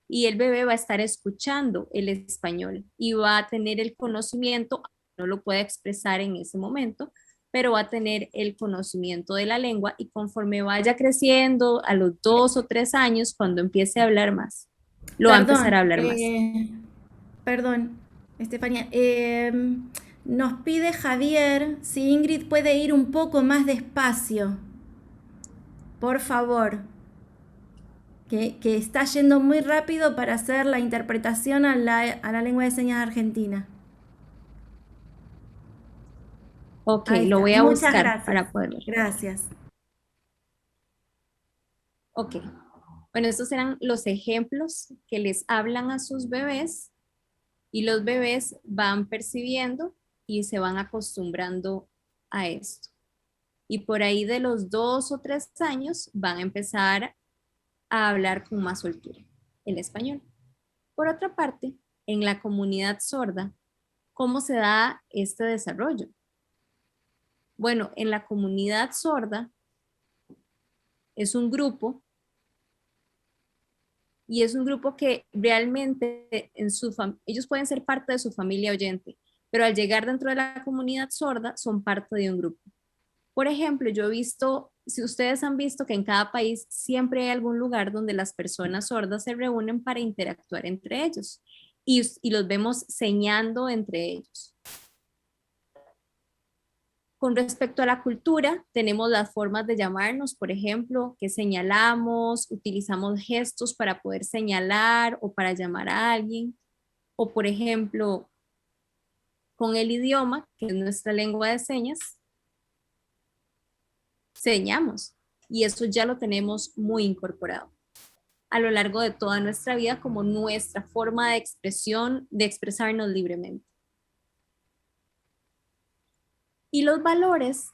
y el bebé va a estar escuchando el español y va a tener el conocimiento, no lo puede expresar en ese momento, pero va a tener el conocimiento de la lengua y conforme vaya creciendo a los 2 o 3 años, cuando empiece a hablar más, lo va a empezar a hablar más. Perdón, Estefanía. Nos pide Javier si Ingrid puede ir un poco más despacio. Por favor. Que está yendo muy rápido para hacer la interpretación a la lengua de señas argentina. Ok, Ahí lo está. voy a Muchas buscar gracias. para poder ver. Gracias. Ok. Bueno, estos eran los ejemplos que les hablan a sus bebés y los bebés van percibiendo y se van acostumbrando a esto. Y por ahí de los 2 o 3 años van a empezar a hablar con más soltura el español. Por otra parte, en la comunidad sorda, ¿cómo se da este desarrollo? Bueno, en la comunidad sorda es un grupo y es un grupo que realmente ellos pueden ser parte de su familia oyente, pero al llegar dentro de la comunidad sorda son parte de un grupo. Por ejemplo, yo he visto, si ustedes han visto que en cada país siempre hay algún lugar donde las personas sordas se reúnen para interactuar entre ellos y los vemos señando entre ellos. Con respecto a la cultura, tenemos las formas de llamarnos, por ejemplo, que señalamos, utilizamos gestos para poder señalar o para llamar a alguien, o por ejemplo, con el idioma, que es nuestra lengua de señas, señamos, y eso ya lo tenemos muy incorporado a lo largo de toda nuestra vida como nuestra forma de expresión, de expresarnos libremente. Y los valores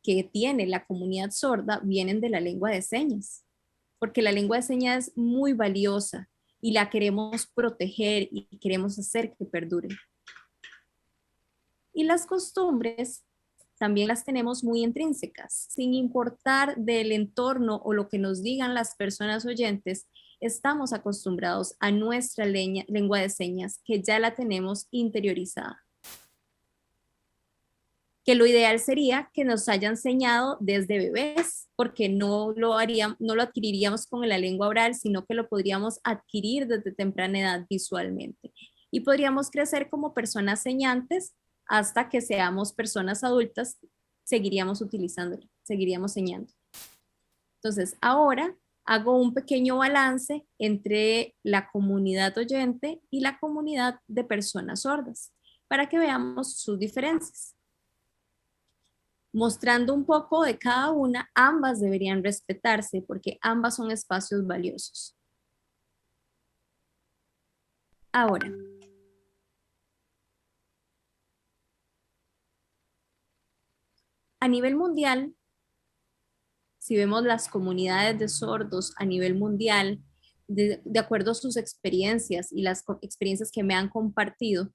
que tiene la comunidad sorda vienen de la lengua de señas, porque la lengua de señas es muy valiosa y la queremos proteger y queremos hacer que perdure. Y las costumbres también las tenemos muy intrínsecas, sin importar del entorno o lo que nos digan las personas oyentes, estamos acostumbrados a nuestra lengua de señas que ya la tenemos interiorizada. Que lo ideal sería que nos hayan enseñado desde bebés, porque no lo adquiriríamos con la lengua oral, sino que lo podríamos adquirir desde temprana edad visualmente. Y podríamos crecer como personas señantes hasta que seamos personas adultas, seguiríamos utilizándolo, seguiríamos señando. Entonces, ahora hago un pequeño balance entre la comunidad oyente y la comunidad de personas sordas, para que veamos sus diferencias. Mostrando un poco de cada una, ambas deberían respetarse porque ambas son espacios valiosos. Ahora, a nivel mundial, si vemos las comunidades de sordos a nivel mundial, de acuerdo a sus experiencias y las experiencias que me han compartido,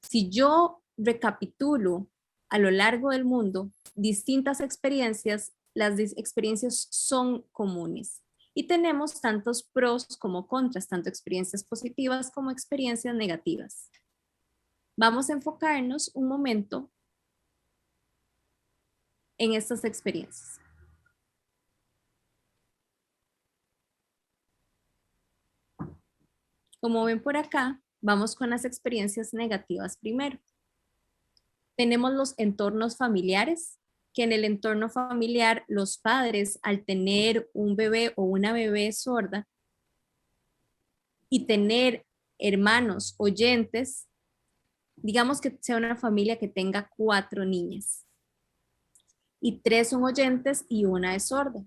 si yo recapitulo a lo largo del mundo distintas experiencias, las experiencias son comunes. Y tenemos tantos pros como contras, tanto experiencias positivas como experiencias negativas. Vamos a enfocarnos un momento en estas experiencias. Como ven por acá, vamos con las experiencias negativas primero. Tenemos los entornos familiares, que en el entorno familiar los padres al tener un bebé o una bebé sorda y tener hermanos oyentes, digamos que sea una familia que tenga 4 niñas y 3 son oyentes y una es sorda.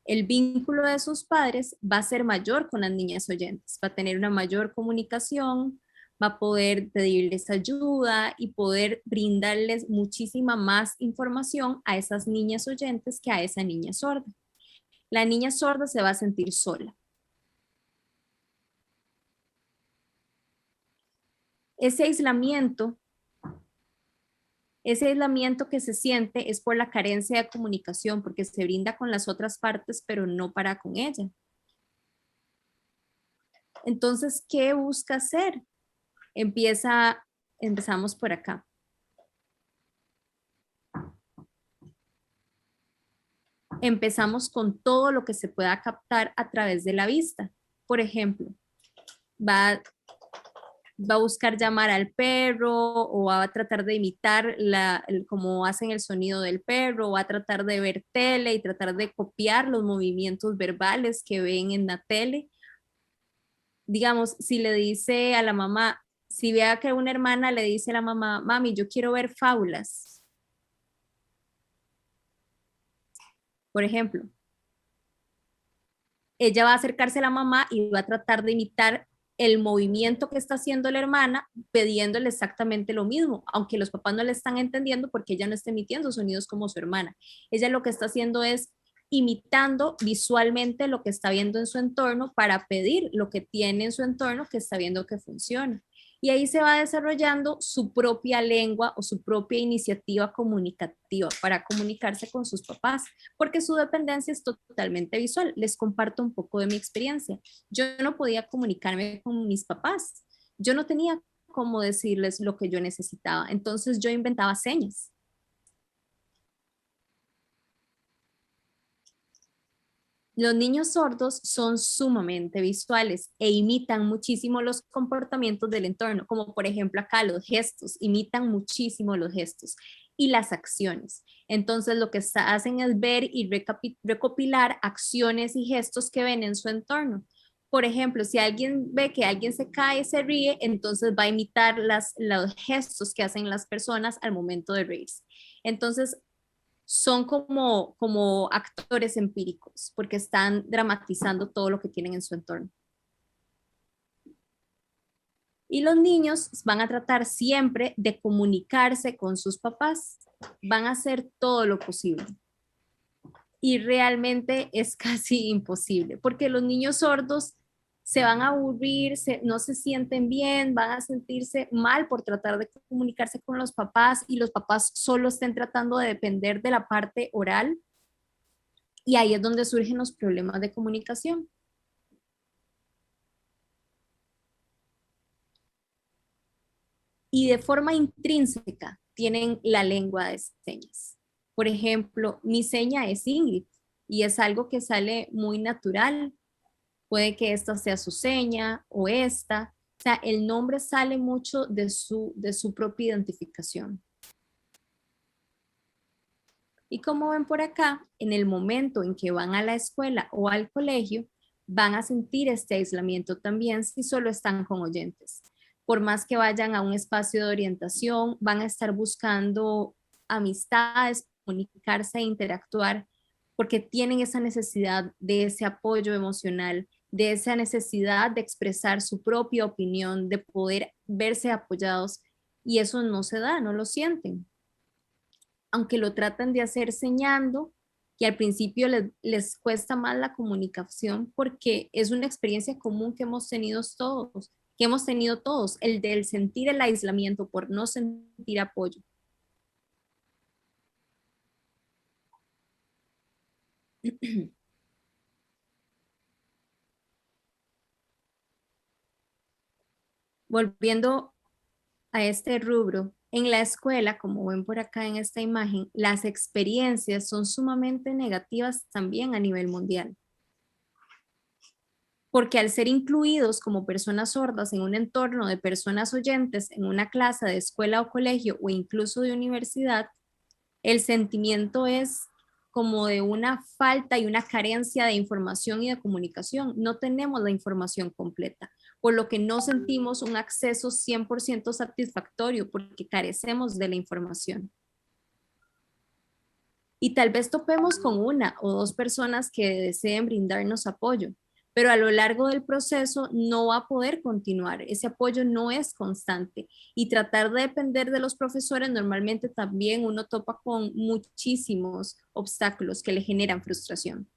El vínculo de sus padres va a ser mayor con las niñas oyentes, va a tener una mayor comunicación, va a poder pedirles ayuda y poder brindarles muchísima más información a esas niñas oyentes que a esa niña sorda. La niña sorda se va a sentir sola. Ese aislamiento que se siente es por la carencia de comunicación, porque se brinda con las otras partes, pero no para con ella. Entonces, ¿qué busca hacer? Empezamos por acá. Empezamos con todo lo que se pueda captar a través de la vista. Por ejemplo, va a buscar llamar al perro o va a tratar de imitar cómo hacen el sonido del perro, o va a tratar de ver tele y tratar de copiar los movimientos verbales que ven en la tele. Digamos, si le dice a la mamá, si vea que una hermana le dice a la mamá, mami, yo quiero ver fábulas, por ejemplo, ella va a acercarse a la mamá y va a tratar de imitar el movimiento que está haciendo la hermana, pidiéndole exactamente lo mismo, aunque los papás no le están entendiendo porque ella no está emitiendo sonidos como su hermana. Ella lo que está haciendo es imitando visualmente lo que está viendo en su entorno para pedir lo que tiene en su entorno que está viendo que funciona. Y ahí se va desarrollando su propia lengua o su propia iniciativa comunicativa para comunicarse con sus papás, porque su dependencia es totalmente visual. Les comparto un poco de mi experiencia. Yo no podía comunicarme con mis papás. Yo no tenía cómo decirles lo que yo necesitaba. Entonces yo inventaba señas. Los niños sordos son sumamente visuales e imitan muchísimo los comportamientos del entorno, como por ejemplo acá los gestos, imitan muchísimo los gestos y las acciones. Entonces lo que hacen es ver y recopilar acciones y gestos que ven en su entorno. Por ejemplo, si alguien ve que alguien se cae, se ríe, entonces va a imitar los gestos que hacen las personas al momento de reírse. Entonces, son como actores empíricos, porque están dramatizando todo lo que tienen en su entorno. Y los niños van a tratar siempre de comunicarse con sus papás, van a hacer todo lo posible. Y realmente es casi imposible, porque los niños sordos se van a aburrir, no se sienten bien, van a sentirse mal por tratar de comunicarse con los papás y los papás solo estén tratando de depender de la parte oral. Y ahí es donde surgen los problemas de comunicación. Y de forma intrínseca tienen la lengua de señas. Por ejemplo, mi seña es Ingrid y es algo que sale muy natural. Puede que esta sea su seña o esta. O sea, el nombre sale mucho de su propia identificación. Y como ven por acá, en el momento en que van a la escuela o al colegio, van a sentir este aislamiento también si solo están con oyentes. Por más que vayan a un espacio de orientación, van a estar buscando amistades, comunicarse e interactuar, porque tienen esa necesidad de ese apoyo emocional, de esa necesidad de expresar su propia opinión, de poder verse apoyados, y eso no se da, no lo sienten, aunque lo tratan de hacer señando, que al principio les cuesta más la comunicación porque es una experiencia común que hemos tenido todos, el del sentir el aislamiento por no sentir apoyo. Volviendo a este rubro, en la escuela, como ven por acá en esta imagen, las experiencias son sumamente negativas también a nivel mundial. Porque al ser incluidos como personas sordas en un entorno de personas oyentes, en una clase de escuela o colegio o incluso de universidad, el sentimiento es como de una falta y una carencia de información y de comunicación. No tenemos la información completa, por lo que no sentimos un acceso 100% satisfactorio porque carecemos de la información. Y tal vez topemos con una o dos personas que deseen brindarnos apoyo, pero a lo largo del proceso no va a poder continuar. Ese apoyo no es constante y tratar de depender de los profesores normalmente también uno topa con muchísimos obstáculos que le generan frustración.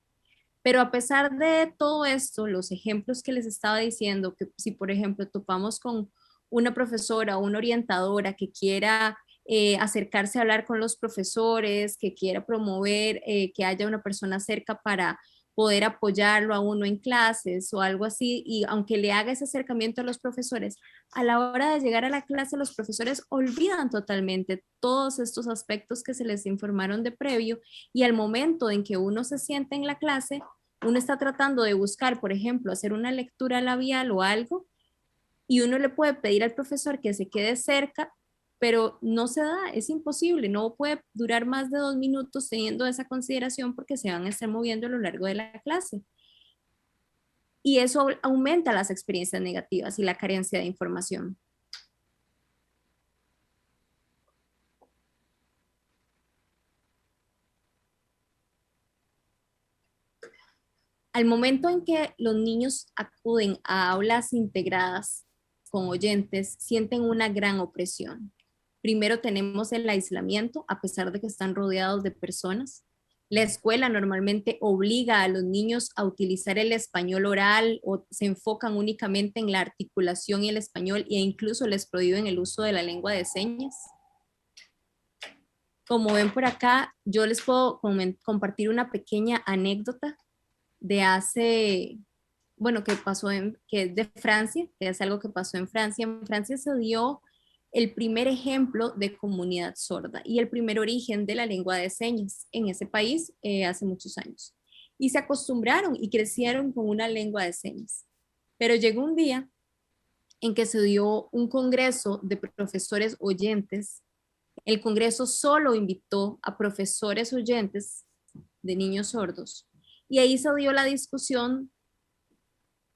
Pero a pesar de todo esto, los ejemplos que les estaba diciendo, que si por ejemplo topamos con una profesora o una orientadora que quiera acercarse a hablar con los profesores, que quiera promover que haya una persona cerca para poder apoyarlo a uno en clases o algo así, y aunque le haga ese acercamiento a los profesores, a la hora de llegar a la clase los profesores olvidan totalmente todos estos aspectos que se les informaron de previo, y al momento en que uno se siente en la clase, uno está tratando de buscar, por ejemplo, hacer una lectura labial o algo, y uno le puede pedir al profesor que se quede cerca, pero no se da, es imposible, no puede durar más de 2 minutos teniendo esa consideración porque se van a estar moviendo a lo largo de la clase. Y eso aumenta las experiencias negativas y la carencia de información. Al momento en que los niños acuden a aulas integradas con oyentes, sienten una gran opresión. Primero tenemos el aislamiento, a pesar de que están rodeados de personas. La escuela normalmente obliga a los niños a utilizar el español oral o se enfocan únicamente en la articulación y el español e incluso les prohíben el uso de la lengua de señas. Como ven por acá, yo les puedo compartir una pequeña anécdota de hace, bueno, que es de Francia, que es algo que pasó en Francia. En Francia se dio el primer ejemplo de comunidad sorda y el primer origen de la lengua de señas en ese país hace muchos años. Y se acostumbraron y crecieron con una lengua de señas. Pero llegó un día en que se dio un congreso de profesores oyentes. El congreso solo invitó a profesores oyentes de niños sordos y ahí se dio la discusión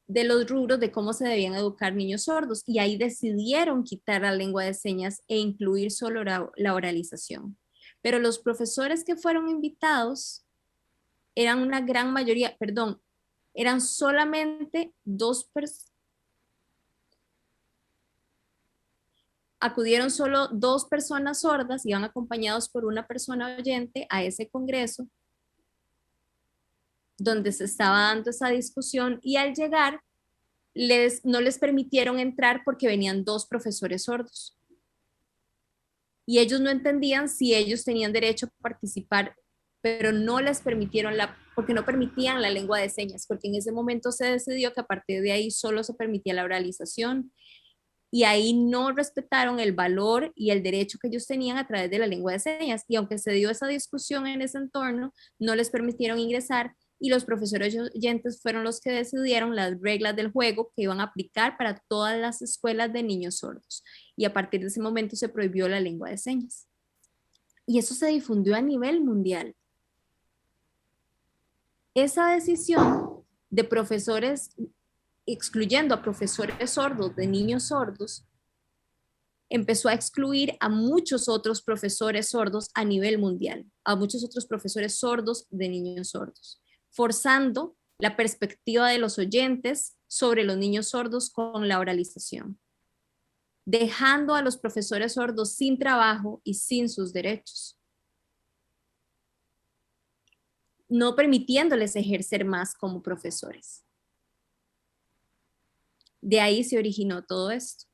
de los rubros de cómo se debían educar niños sordos y ahí decidieron quitar la lengua de señas e incluir solo la oralización. Pero los profesores que fueron invitados eran una gran mayoría, perdón, eran solamente acudieron solo 2 personas sordas, iban acompañados por una persona oyente a ese congreso donde se estaba dando esa discusión y al llegar no les permitieron entrar porque venían 2 profesores sordos. Y ellos no entendían si ellos tenían derecho a participar, pero no les permitieron porque no permitían la lengua de señas, porque en ese momento se decidió que a partir de ahí solo se permitía la oralización y ahí no respetaron el valor y el derecho que ellos tenían a través de la lengua de señas. Y aunque se dio esa discusión en ese entorno, no les permitieron ingresar y los profesores oyentes fueron los que decidieron las reglas del juego que iban a aplicar para todas las escuelas de niños sordos. Y a partir de ese momento se prohibió la lengua de señas. Y eso se difundió a nivel mundial. Esa decisión de profesores, excluyendo a profesores sordos, de niños sordos, empezó a excluir a muchos otros profesores sordos a nivel mundial, a muchos otros profesores sordos de niños sordos, forzando la perspectiva de los oyentes sobre los niños sordos con la oralización, dejando a los profesores sordos sin trabajo y sin sus derechos, no permitiéndoles ejercer más como profesores. De ahí se originó todo esto.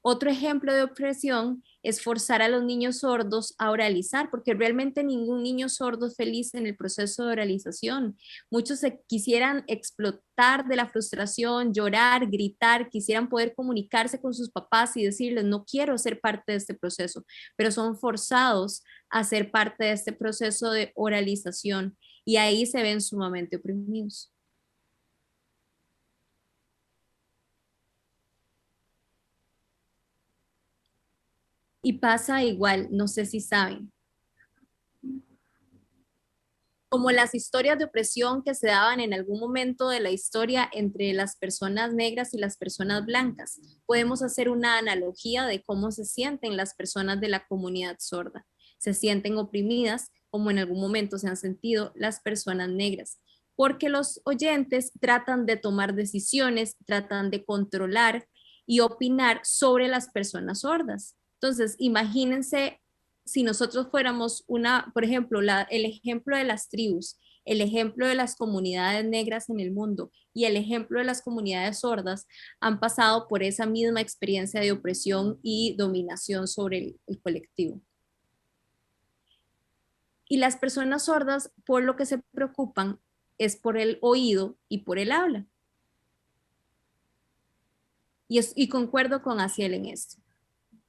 Otro ejemplo de opresión es forzar a los niños sordos a oralizar, porque realmente ningún niño sordo es feliz en el proceso de oralización. Muchos se quisieran explotar de la frustración, llorar, gritar, quisieran poder comunicarse con sus papás y decirles, no quiero ser parte de este proceso, pero son forzados a ser parte de este proceso de oralización y ahí se ven sumamente oprimidos. Y pasa igual, no sé si saben, como las historias de opresión que se daban en algún momento de la historia entre las personas negras y las personas blancas. Podemos hacer una analogía de cómo se sienten las personas de la comunidad sorda. Se sienten oprimidas como en algún momento se han sentido las personas negras, porque los oyentes tratan de tomar decisiones, tratan de controlar y opinar sobre las personas sordas. Entonces, imagínense si nosotros fuéramos por ejemplo, el ejemplo de las tribus, el ejemplo de las comunidades negras en el mundo y el ejemplo de las comunidades sordas han pasado por esa misma experiencia de opresión y dominación sobre el colectivo. Y las personas sordas, por lo que se preocupan, es por el oído y por el habla. Y concuerdo con Aciel en esto.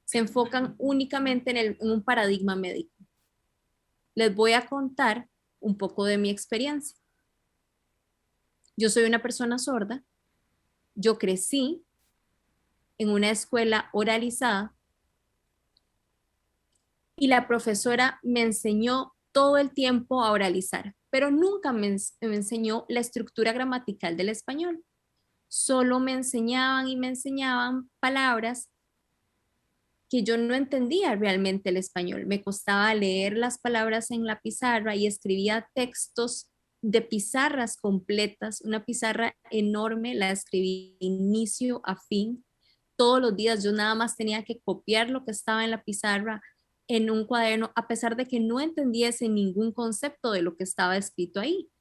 Se enfocan únicamente en un paradigma médico. Les voy a contar un poco de mi experiencia. Yo soy una persona sorda. Yo crecí en una escuela oralizada y la profesora me enseñó todo el tiempo a oralizar, pero nunca me enseñó la estructura gramatical del español. Solo me enseñaban y me enseñaban palabras que yo no entendía realmente el español. Me costaba leer las palabras en la pizarra y escribía textos de pizarras completas, una pizarra enorme, la escribí inicio a fin. Todos los días yo nada más tenía que copiar lo que estaba en la pizarra en un cuaderno, a pesar de que no entendiese ningún concepto de lo que estaba escrito ahí.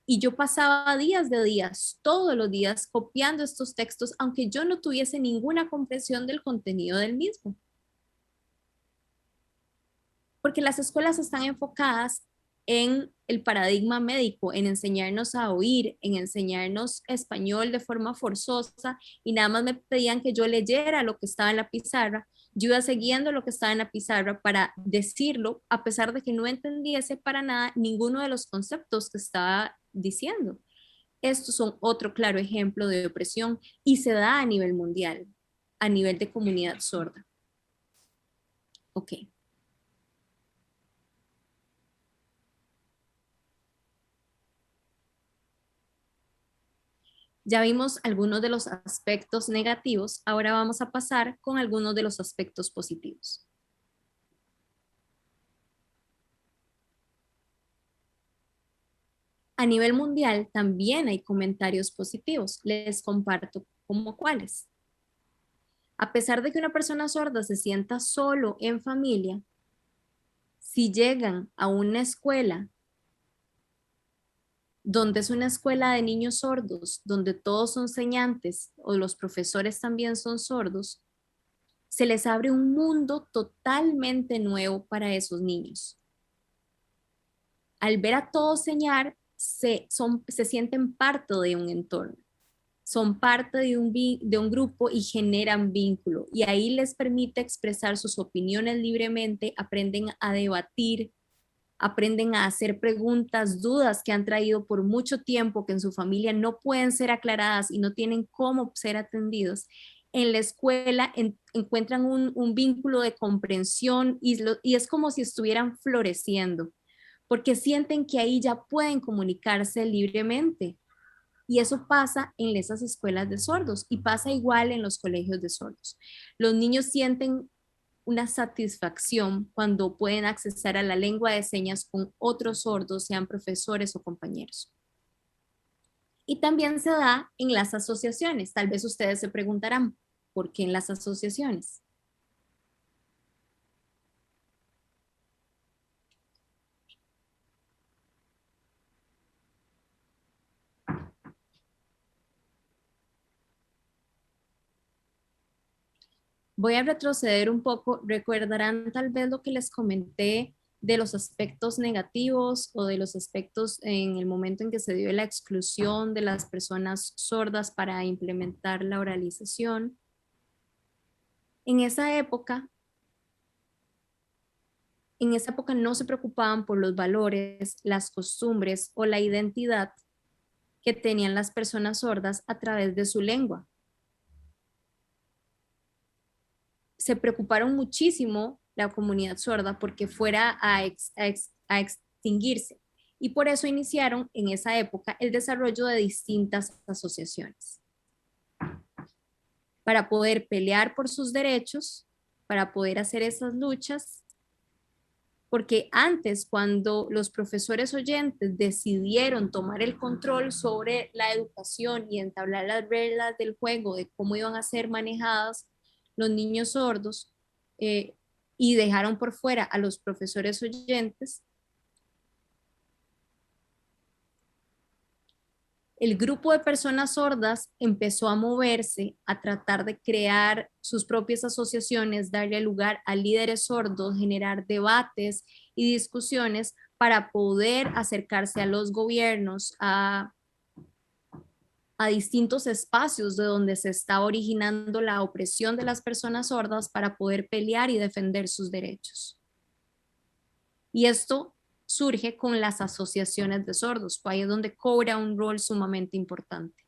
Y yo pasaba días de días, todos los días, copiando estos textos, aunque yo no tuviese ninguna comprensión del contenido del mismo. Porque las escuelas están enfocadas en el paradigma médico, en enseñarnos a oír, en enseñarnos español de forma forzosa, y nada más me pedían que yo leyera lo que estaba en la pizarra. Yo iba siguiendo lo que estaba en la pizarra para decirlo, a pesar de que no entendiese para nada ninguno de los conceptos que estaba diciendo. Estos son otro claro ejemplo de opresión y se da a nivel mundial, a nivel de comunidad sorda. Ok. Ya vimos algunos de los aspectos negativos, ahora vamos a pasar con algunos de los aspectos positivos. A nivel mundial también hay comentarios positivos, les comparto como cuáles. A pesar de que una persona sorda se sienta solo en familia, si llegan a una escuela donde es una escuela de niños sordos, donde todos son señantes o los profesores también son sordos, se les abre un mundo totalmente nuevo para esos niños. Al ver a todos señar, se sienten parte de un entorno, son parte de un grupo y generan vínculo. Y ahí les permite expresar sus opiniones libremente, aprenden a debatir, aprenden a hacer preguntas, dudas que han traído por mucho tiempo que en su familia no pueden ser aclaradas y no tienen cómo ser atendidos. En la escuela encuentran un vínculo de comprensión y es como si estuvieran floreciendo, porque sienten que ahí ya pueden comunicarse libremente. Y eso pasa en esas escuelas de sordos y pasa igual en los colegios de sordos. Los niños sienten una satisfacción cuando pueden accesar a la lengua de señas con otros sordos, sean profesores o compañeros. Y también se da en las asociaciones. Tal vez ustedes se preguntarán, ¿por qué en las asociaciones? Voy a retroceder un poco. Recordarán tal vez lo que les comenté de los aspectos negativos o de los aspectos en el momento en que se dio la exclusión de las personas sordas para implementar la oralización. En esa época no se preocupaban por los valores, las costumbres o la identidad que tenían las personas sordas a través de su lengua. Se preocuparon muchísimo la comunidad sorda porque fuera a extinguirse. Y por eso iniciaron en esa época el desarrollo de distintas asociaciones para poder pelear por sus derechos, para poder hacer esas luchas, porque antes, cuando los profesores oyentes decidieron tomar el control sobre la educación y entablar las reglas del juego de cómo iban a ser manejadas los niños sordos, y dejaron por fuera a los profesores oyentes, el grupo de personas sordas empezó a moverse, a tratar de crear sus propias asociaciones, darle lugar a líderes sordos, generar debates y discusiones para poder acercarse a los gobiernos, a distintos espacios de donde se está originando la opresión de las personas sordas para poder pelear y defender sus derechos. Y esto surge con las asociaciones de sordos, ahí es donde cobra un rol sumamente importante.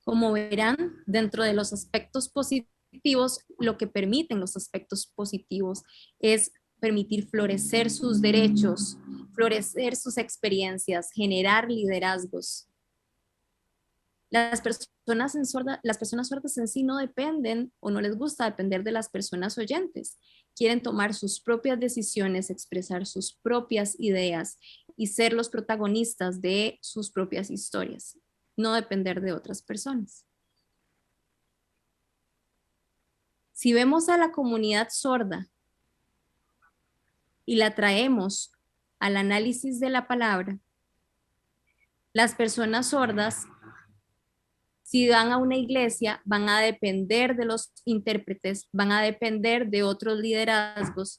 Como verán, dentro de los aspectos positivos, lo que permiten los aspectos positivos es permitir florecer sus derechos, florecer sus experiencias, generar liderazgos. Las personas sordas en sí no dependen o no les gusta depender de las personas oyentes. Quieren tomar sus propias decisiones, expresar sus propias ideas y ser los protagonistas de sus propias historias, no depender de otras personas. Si vemos a la comunidad sorda y la traemos al análisis de la palabra, las personas sordas, si van a una iglesia, van a depender de los intérpretes, van a depender de otros liderazgos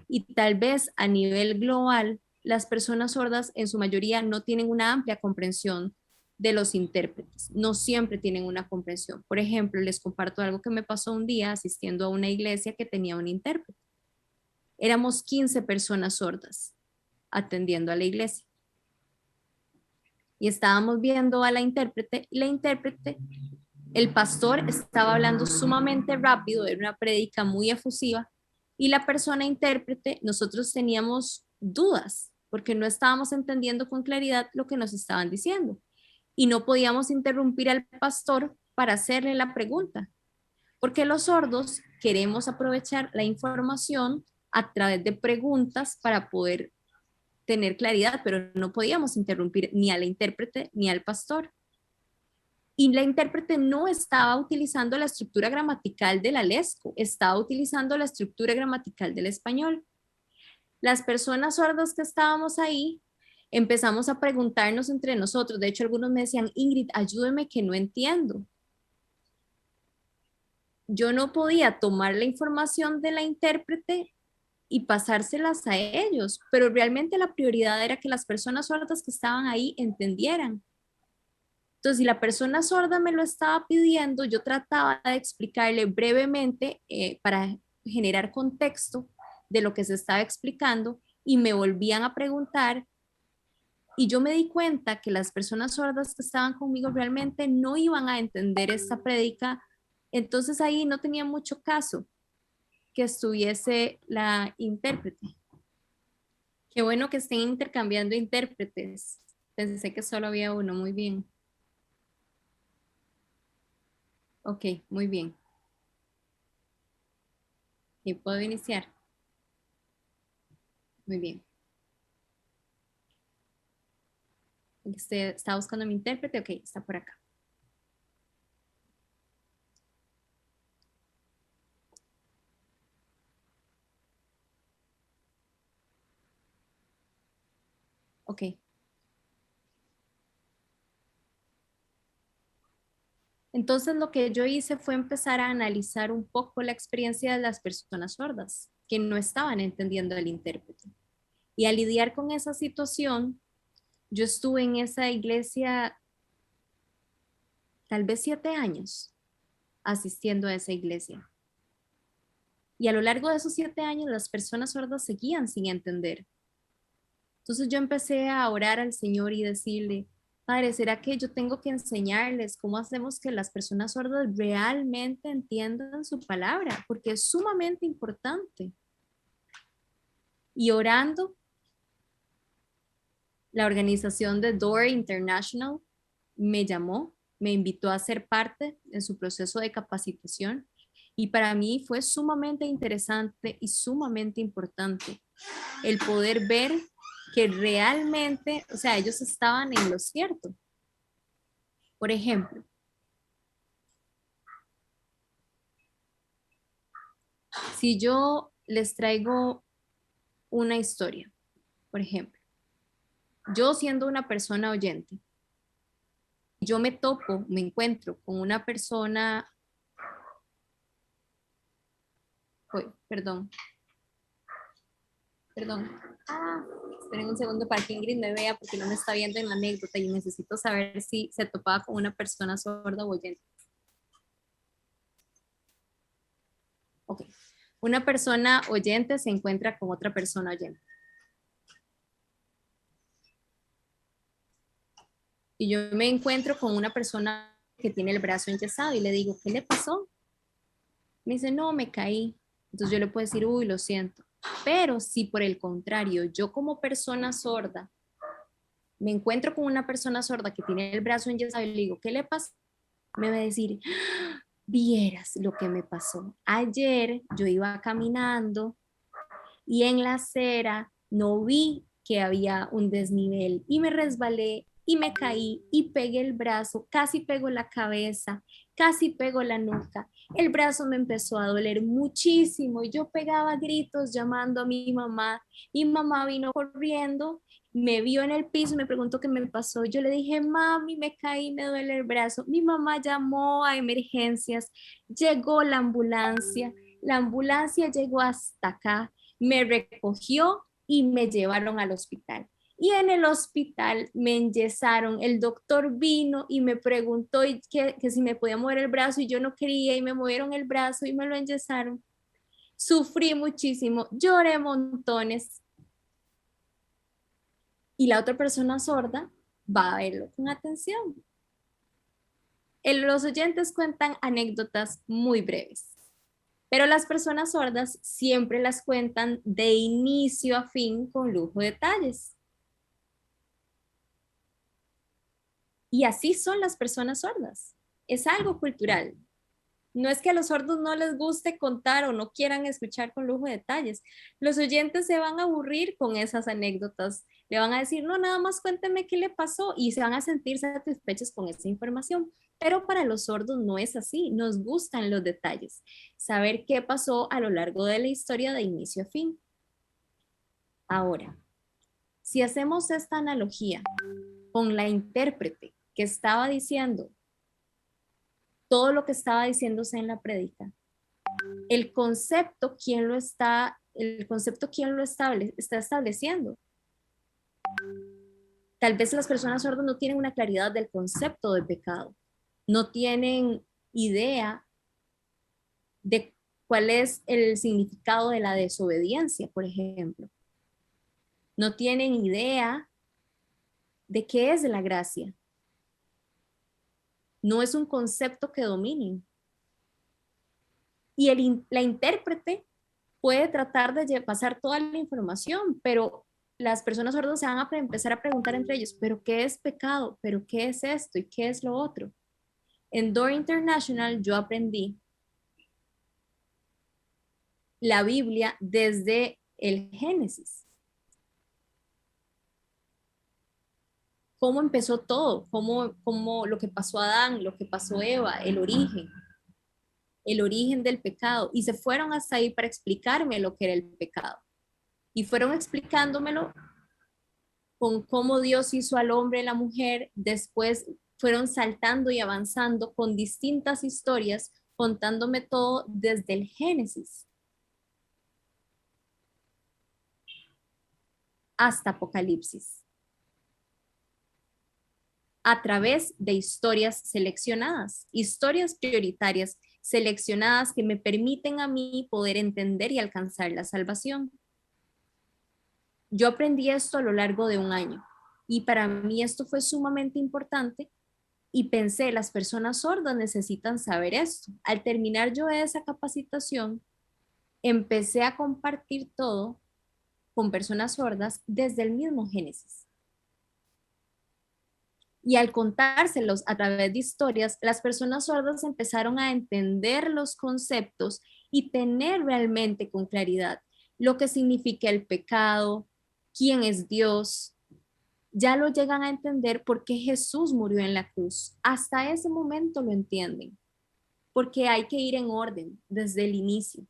y tal vez a nivel global, las personas sordas en su mayoría no tienen una amplia comprensión de los intérpretes, no siempre tienen una comprensión. Por ejemplo, les comparto algo que me pasó un día asistiendo a una iglesia que tenía un intérprete. Éramos 15 personas sordas atendiendo a la iglesia. Y estábamos viendo a la intérprete y la intérprete, el pastor estaba hablando sumamente rápido, era una prédica muy efusiva y la persona intérprete, nosotros teníamos dudas porque no estábamos entendiendo con claridad lo que nos estaban diciendo y no podíamos interrumpir al pastor para hacerle la pregunta, porque los sordos queremos aprovechar la información a través de preguntas para poder tener claridad, pero no podíamos interrumpir ni al intérprete ni al pastor. Y la intérprete no estaba utilizando la estructura gramatical de la LESCO, estaba utilizando la estructura gramatical del español. Las personas sordas que estábamos ahí empezamos a preguntarnos entre nosotros. De hecho, algunos me decían, Ingrid, ayúdeme que no entiendo. Yo no podía tomar la información de la intérprete y pasárselas a ellos, pero realmente la prioridad era que las personas sordas que estaban ahí entendieran. Entonces, si la persona sorda me lo estaba pidiendo, yo trataba de explicarle brevemente para generar contexto de lo que se estaba explicando y me volvían a preguntar y yo me di cuenta que las personas sordas que estaban conmigo realmente no iban a entender esta prédica, entonces ahí no tenía mucho caso que estuviese la intérprete. Qué bueno que estén intercambiando intérpretes. Pensé que solo había uno, muy bien. Ok, muy bien. ¿Y puedo iniciar? Muy bien. ¿Usted está buscando mi intérprete? Ok, está por acá. Ok. Entonces lo que yo hice fue empezar a analizar un poco la experiencia de las personas sordas que no estaban entendiendo al intérprete. Y al lidiar con esa situación, yo estuve en esa iglesia tal vez 7 años asistiendo a esa iglesia. Y a lo largo de esos 7 años las personas sordas seguían sin entender. Entonces yo empecé a orar al Señor y decirle, Padre, ¿será que yo tengo que enseñarles cómo hacemos que las personas sordas realmente entiendan su palabra? Porque es sumamente importante. Y orando, la organización de Door International me llamó, me invitó a ser parte en su proceso de capacitación y para mí fue sumamente interesante y sumamente importante el poder ver que realmente, o sea, ellos estaban en lo cierto. Por ejemplo, si yo les traigo una historia, por ejemplo, yo siendo una persona oyente, yo me topo, me encuentro con una persona, perdón, esperen un segundo para que Ingrid me vea porque no me está viendo en la anécdota y necesito saber si se topaba con una persona sorda o oyente. Ok, una persona oyente se encuentra con otra persona oyente. Y yo me encuentro con una persona que tiene el brazo enyesado y le digo, ¿qué le pasó? Me dice, no, me caí. Entonces yo le puedo decir, uy, lo siento. Pero si por el contrario, yo como persona sorda, me encuentro con una persona sorda que tiene el brazo enyesado y le digo, ¿qué le pasó? Me va a decir, vieras lo que me pasó. Ayer yo iba caminando y en la acera no vi que había un desnivel y me resbalé y me caí y pegué el brazo, casi pego la cabeza, casi pego la nuca. El brazo me empezó a doler muchísimo y yo pegaba gritos llamando a mi mamá. Mi mamá vino corriendo, me vio en el piso y me preguntó qué me pasó. Yo le dije, mami, me caí, me duele el brazo. Mi mamá llamó a emergencias, llegó la ambulancia llegó hasta acá, me recogió y me llevaron al hospital. Y en el hospital me enyesaron. El doctor vino y me preguntó que si me podía mover el brazo y yo no quería y me movieron el brazo y me lo enyesaron. Sufrí muchísimo, lloré montones. Y la otra persona sorda va a verlo con atención. Los oyentes cuentan anécdotas muy breves, pero las personas sordas siempre las cuentan de inicio a fin con lujo de detalles. Y así son las personas sordas. Es algo cultural. No es que a los sordos no les guste contar o no quieran escuchar con lujo de detalles. Los oyentes se van a aburrir con esas anécdotas. Le van a decir, no, nada más cuénteme qué le pasó y se van a sentir satisfechos con esa información. Pero para los sordos no es así. Nos gustan los detalles. Saber qué pasó a lo largo de la historia de inicio a fin. Ahora, si hacemos esta analogía con la intérprete que estaba diciendo todo lo que estaba diciéndose en la prédica, el concepto, ¿quién lo está estableciendo? Tal vez las personas sordas no tienen una claridad del concepto de pecado, no tienen idea de cuál es el significado de la desobediencia, por ejemplo. No tienen idea de qué es la gracia. No es un concepto que dominen. Y la intérprete puede tratar de pasar toda la información, pero las personas sordas se van a empezar a preguntar entre ellos, ¿pero qué es pecado? ¿Pero qué es esto? ¿Y qué es lo otro? En Door International yo aprendí la Biblia desde el Génesis. Cómo empezó todo, cómo lo que pasó a Adán, lo que pasó a Eva, el origen del pecado. Y se fueron hasta ahí para explicarme lo que era el pecado. Y fueron explicándomelo con cómo Dios hizo al hombre y la mujer. Después fueron saltando y avanzando con distintas historias, contándome todo desde el Génesis hasta Apocalipsis, a través de historias seleccionadas, historias prioritarias seleccionadas que me permiten a mí poder entender y alcanzar la salvación. Yo aprendí esto a lo largo de un año y para mí esto fue sumamente importante y pensé, las personas sordas necesitan saber esto. Al terminar yo esa capacitación, empecé a compartir todo con personas sordas desde el mismo Génesis. Y al contárselos a través de historias, las personas sordas empezaron a entender los conceptos y tener realmente con claridad lo que significa el pecado, quién es Dios. Ya lo llegan a entender porque Jesús murió en la cruz. Hasta ese momento lo entienden, porque hay que ir en orden desde el inicio.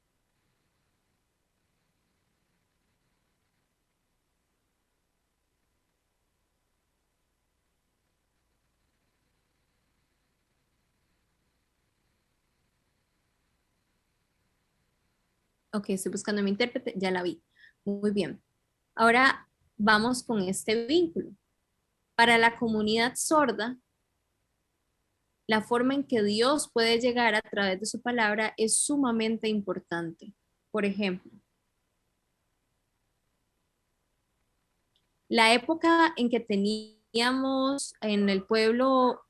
Ok, estoy buscando mi intérprete, ya la vi. Muy bien. Ahora vamos con este vínculo. Para la comunidad sorda, la forma en que Dios puede llegar a través de su palabra es sumamente importante. Por ejemplo, la época en que teníamos en el pueblo,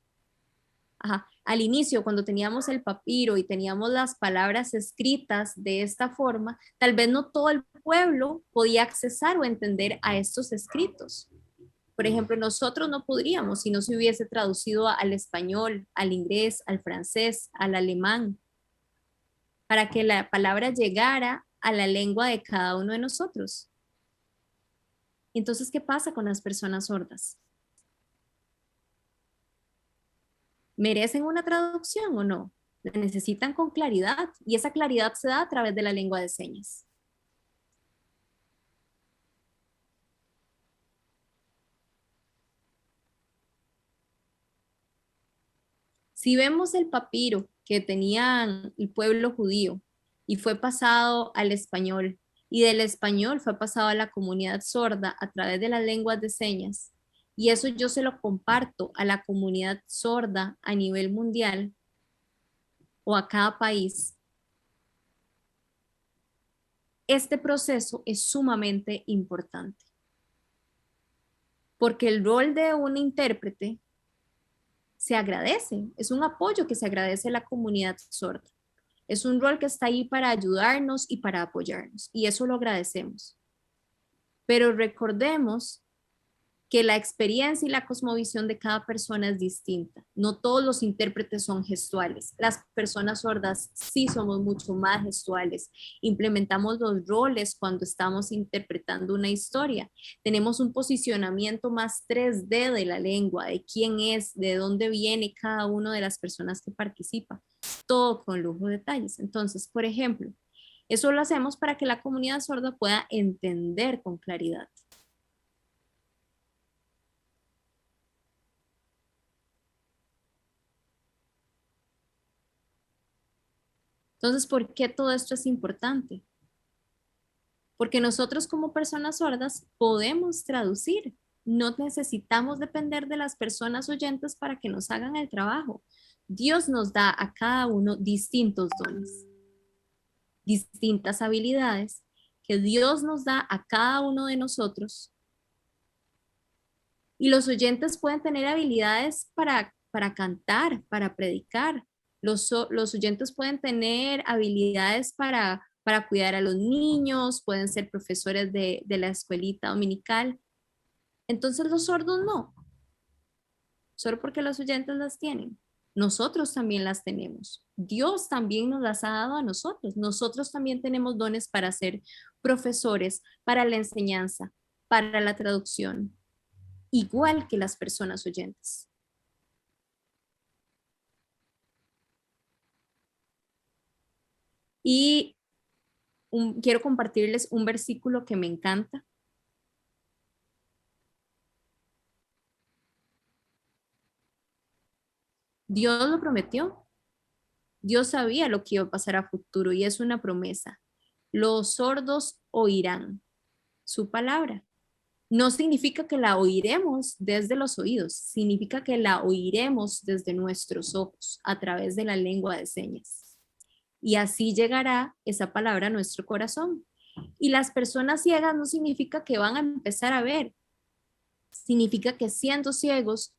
al inicio, cuando teníamos el papiro y teníamos las palabras escritas de esta forma, tal vez no todo el pueblo podía accesar o entender a estos escritos. Por ejemplo, nosotros no podríamos si no se hubiese traducido al español, al inglés, al francés, al alemán, para que la palabra llegara a la lengua de cada uno de nosotros. Entonces, ¿qué pasa con las personas sordas? ¿Merecen una traducción o no? La necesitan con claridad y esa claridad se da a través de la lengua de señas. Si vemos el papiro que tenían el pueblo judío y fue pasado al español, y del español fue pasado a la comunidad sorda a través de las lenguas de señas, y eso yo se lo comparto a la comunidad sorda a nivel mundial o a cada país, este proceso es sumamente importante, porque el rol de un intérprete se agradece, es un apoyo que se agradece a la comunidad sorda. Es un rol que está ahí para ayudarnos y para apoyarnos, y eso lo agradecemos. Pero recordemos que la experiencia y la cosmovisión de cada persona es distinta. No todos los intérpretes son gestuales. Las personas sordas sí somos mucho más gestuales. Implementamos los roles cuando estamos interpretando una historia. Tenemos un posicionamiento más 3D de la lengua, de quién es, de dónde viene cada una de las personas que participa. Todo con lujo de detalles. Entonces, por ejemplo, eso lo hacemos para que la comunidad sorda pueda entender con claridad. Entonces, ¿por qué todo esto es importante? Porque nosotros como personas sordas podemos traducir. No necesitamos depender de las personas oyentes para que nos hagan el trabajo. Dios nos da a cada uno distintos dones, distintas habilidades que Dios nos da a cada uno de nosotros. Y los oyentes pueden tener habilidades para cantar, para predicar. Los oyentes pueden tener habilidades para cuidar a los niños, pueden ser profesores de la escuelita dominical. Entonces los sordos no, solo porque los oyentes las tienen. Nosotros también las tenemos. Dios también nos las ha dado a nosotros. Nosotros también tenemos dones para ser profesores, para la enseñanza, para la traducción, igual que las personas oyentes. Y quiero compartirles un versículo que me encanta. Dios lo prometió. Dios sabía lo que iba a pasar a futuro y es una promesa. Los sordos oirán su palabra. No significa que la oiremos desde los oídos, significa que la oiremos desde nuestros ojos a través de la lengua de señas. Y así llegará esa palabra a nuestro corazón. Y las personas ciegas no significa que van a empezar a ver, significa que siendo ciegos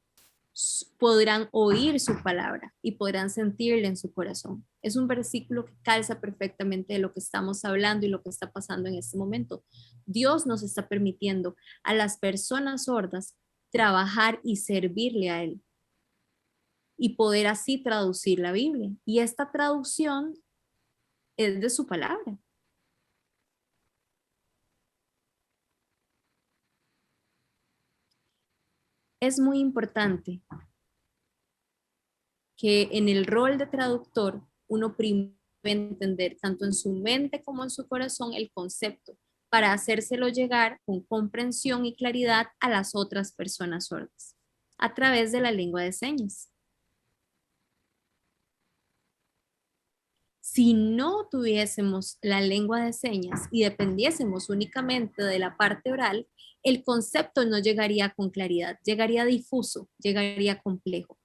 podrán oír su palabra y podrán sentirla en su corazón. Es un versículo que calza perfectamente de lo que estamos hablando y lo que está pasando en este momento. Dios nos está permitiendo a las personas sordas trabajar y servirle a Él y poder así traducir la Biblia. Y esta traducción es de su palabra. Es muy importante que en el rol de traductor uno primero debe entender tanto en su mente como en su corazón el concepto para hacérselo llegar con comprensión y claridad a las otras personas sordas a través de la lengua de señas. Si no tuviésemos la lengua de señas y dependiésemos únicamente de la parte oral, el concepto no llegaría con claridad, llegaría difuso, llegaría complejo.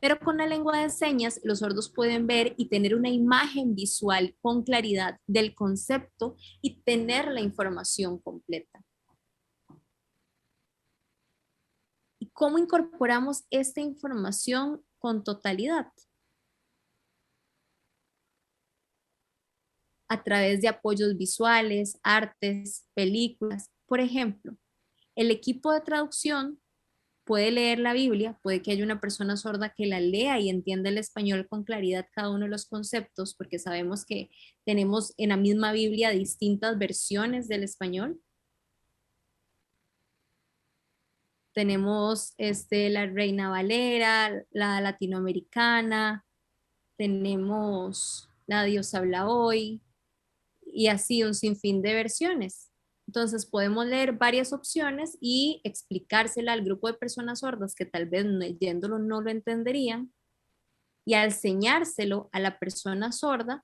Pero con la lengua de señas, los sordos pueden ver y tener una imagen visual con claridad del concepto y tener la información completa. ¿Y cómo incorporamos esta información con totalidad? A través de apoyos visuales, artes, películas. Por ejemplo, el equipo de traducción puede leer la Biblia, puede que haya una persona sorda que la lea y entienda el español con claridad cada uno de los conceptos, porque sabemos que tenemos en la misma Biblia distintas versiones del español. Tenemos la Reina Valera, la latinoamericana, tenemos la Dios habla hoy, y así un sinfín de versiones. Entonces podemos leer varias opciones y explicársela al grupo de personas sordas que tal vez leyéndolo no lo entenderían, y al enseñárselo a la persona sorda,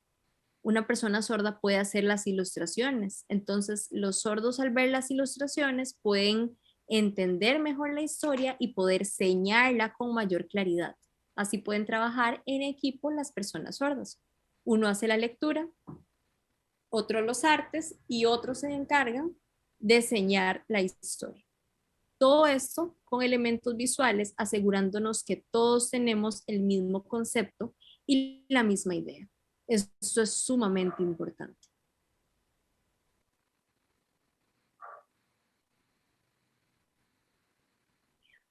una persona sorda puede hacer las ilustraciones. Entonces los sordos al ver las ilustraciones pueden entender mejor la historia y poder señalarla con mayor claridad. Así pueden trabajar en equipo las personas sordas. Uno hace la lectura, otro los artes y otros se encargan de enseñar la historia. Todo esto con elementos visuales, asegurándonos que todos tenemos el mismo concepto y la misma idea. Esto es sumamente importante.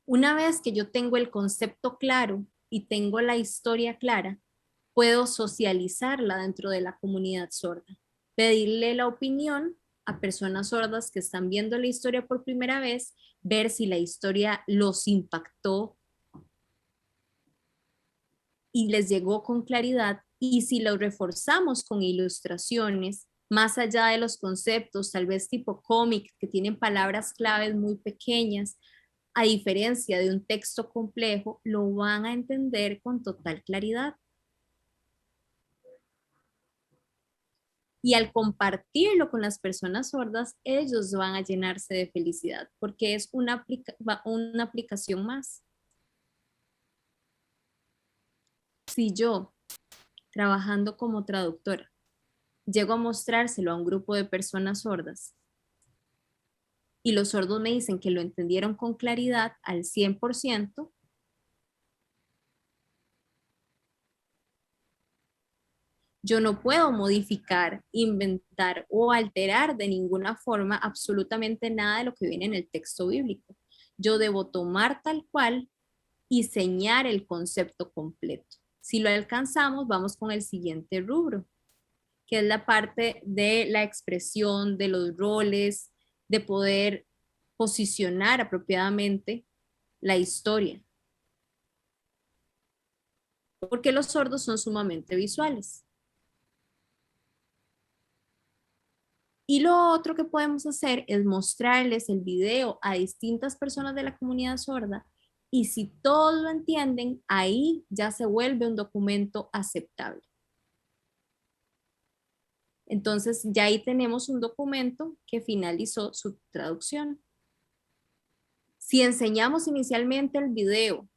Una vez que yo tengo el concepto claro y tengo la historia clara, puedo socializarla dentro de la comunidad sorda, pedirle la opinión a personas sordas que están viendo la historia por primera vez, ver si la historia los impactó y les llegó con claridad, y si lo reforzamos con ilustraciones, más allá de los conceptos, tal vez tipo cómic, que tienen palabras claves muy pequeñas, a diferencia de un texto complejo, lo van a entender con total claridad. Y al compartirlo con las personas sordas, ellos van a llenarse de felicidad, porque es una aplicación más. Si yo, trabajando como traductora, llego a mostrárselo a un grupo de personas sordas y los sordos me dicen que lo entendieron con claridad al 100%, yo no puedo modificar, inventar o alterar de ninguna forma absolutamente nada de lo que viene en el texto bíblico. Yo debo tomar tal cual y señalar el concepto completo. Si lo alcanzamos, vamos con el siguiente rubro, que es la parte de la expresión, de los roles, de poder posicionar apropiadamente la historia. Porque los sordos son sumamente visuales. Y lo otro que podemos hacer es mostrarles el video a distintas personas de la comunidad sorda, y si todos lo entienden, ahí ya se vuelve un documento aceptable. Entonces ya ahí tenemos un documento que finalizó su traducción. Si enseñamos inicialmente el video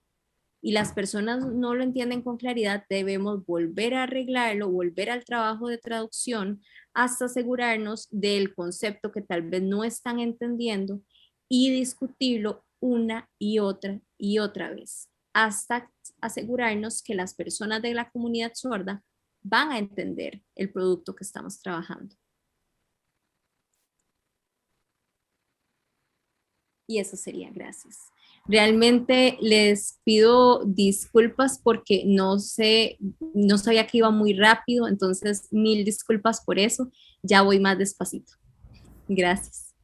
y las personas no lo entienden con claridad, debemos volver a arreglarlo, volver al trabajo de traducción hasta asegurarnos del concepto que tal vez no están entendiendo y discutirlo una y otra vez, hasta asegurarnos que las personas de la comunidad sorda van a entender el producto que estamos trabajando. Y eso sería, gracias. Realmente les pido disculpas porque no sabía que iba muy rápido, entonces 1000 disculpas por eso. Ya voy más despacito. Gracias.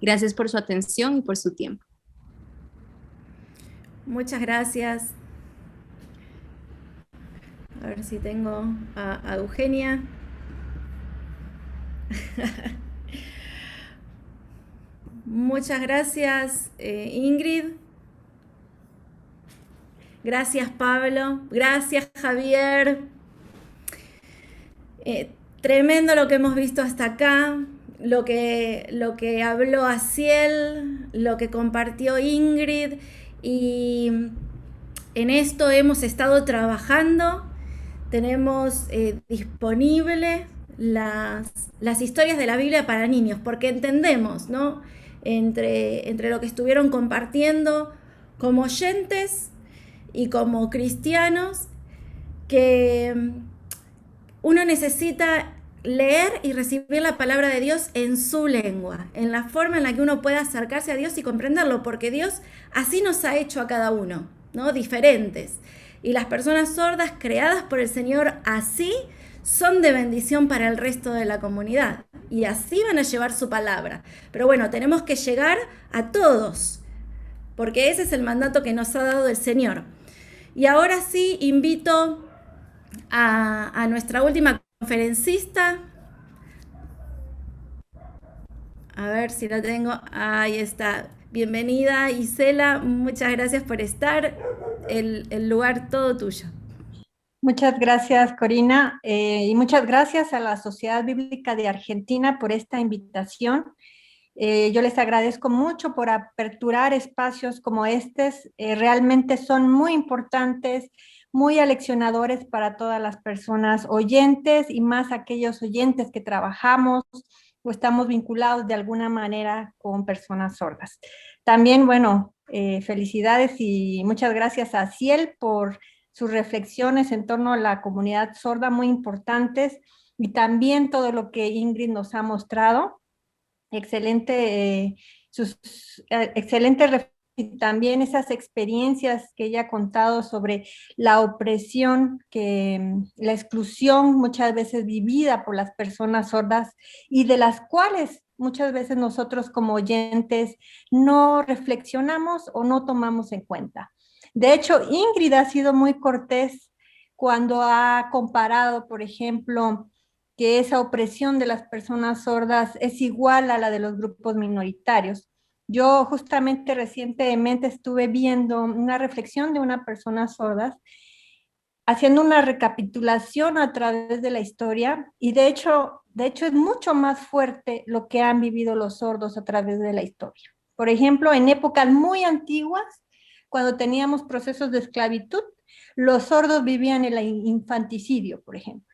Gracias por su atención y por su tiempo. Muchas gracias. A ver si tengo a Eugenia. Muchas gracias, Ingrid. Gracias, Pablo. Gracias, Javier. Tremendo lo que hemos visto hasta acá, lo que habló Aciel, lo que compartió Ingrid, y en esto hemos estado trabajando. Tenemos disponibles las historias de la Biblia para niños, porque entendemos, ¿no? Entre lo que estuvieron compartiendo como oyentes y como cristianos, que uno necesita leer y recibir la palabra de Dios en su lengua, en la forma en la que uno pueda acercarse a Dios y comprenderlo, porque Dios así nos ha hecho a cada uno, ¿no? Diferentes. Y las personas sordas creadas por el Señor así son de bendición para el resto de la comunidad. Y así van a llevar su palabra. Pero bueno, tenemos que llegar a todos, porque ese es el mandato que nos ha dado el Señor. Y ahora sí invito a nuestra última conferencista. A ver si la tengo. Ahí está. Bienvenida, Isela. Muchas gracias por estar. El lugar todo tuyo. Muchas gracias, Corina, y muchas gracias a la Sociedad Bíblica de Argentina por esta invitación. Yo les agradezco mucho por aperturar espacios como estos. Realmente son muy importantes, muy aleccionadores para todas las personas oyentes y más aquellos oyentes que trabajamos o estamos vinculados de alguna manera con personas sordas. También, bueno, felicidades y muchas gracias a Ciel por sus reflexiones en torno a la comunidad sorda, muy importantes, y también todo lo que Ingrid nos ha mostrado. Excelente, excelente, y también esas experiencias que ella ha contado sobre la opresión, la exclusión muchas veces vivida por las personas sordas y de las cuales muchas veces nosotros como oyentes no reflexionamos o no tomamos en cuenta. De hecho, Ingrid ha sido muy cortés cuando ha comparado, por ejemplo, que esa opresión de las personas sordas es igual a la de los grupos minoritarios. Yo justamente recientemente estuve viendo una reflexión de una persona sorda, haciendo una recapitulación a través de la historia, y de hecho es mucho más fuerte lo que han vivido los sordos a través de la historia. Por ejemplo, en épocas muy antiguas, cuando teníamos procesos de esclavitud, los sordos vivían el infanticidio, por ejemplo.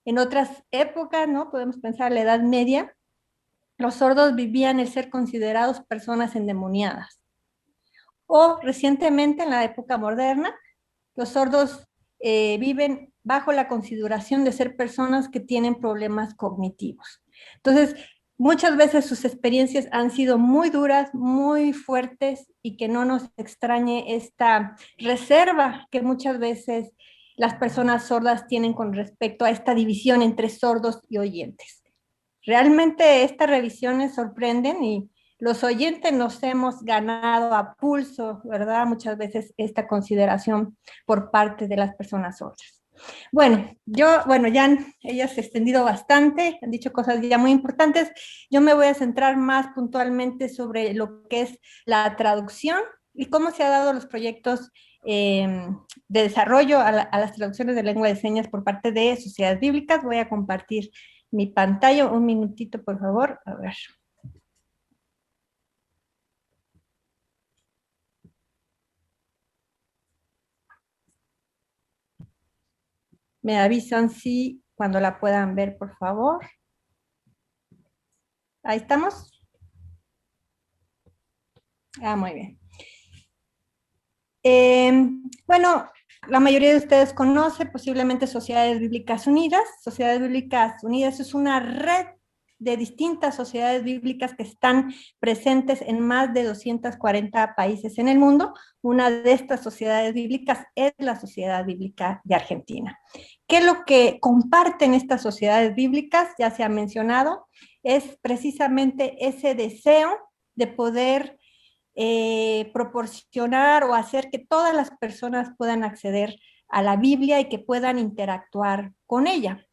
En otras épocas, ¿no? Podemos pensar la Edad Media, los sordos vivían el ser considerados personas endemoniadas. O recientemente, en la época moderna, los sordos viven bajo la consideración de ser personas que tienen problemas cognitivos. Entonces, muchas veces sus experiencias han sido muy duras, muy fuertes, y que no nos extrañe esta reserva que muchas veces las personas sordas tienen con respecto a esta división entre sordos y oyentes. Realmente estas revisiones sorprenden y los oyentes nos hemos ganado a pulso, ¿verdad? Muchas veces esta consideración por parte de las personas sordas. Bueno, ya ellas se han extendido bastante, han dicho cosas ya muy importantes. Yo me voy a centrar más puntualmente sobre lo que es la traducción y cómo se han dado los proyectos de desarrollo a las traducciones de lengua de señas por parte de sociedades bíblicas. Voy a compartir mi pantalla, un minutito, por favor. A ver. Me avisan si cuando la puedan ver, por favor. Ahí estamos. Muy bien. Bueno, la mayoría de ustedes conoce posiblemente Sociedades Bíblicas Unidas. Sociedades Bíblicas Unidas es una red de distintas sociedades bíblicas que están presentes en más de 240 países en el mundo. Una de estas sociedades bíblicas es la Sociedad Bíblica de Argentina. ¿Qué es lo que comparten estas sociedades bíblicas? Ya se ha mencionado, es precisamente ese deseo de poder proporcionar o hacer que todas las personas puedan acceder a la Biblia y que puedan interactuar con ella.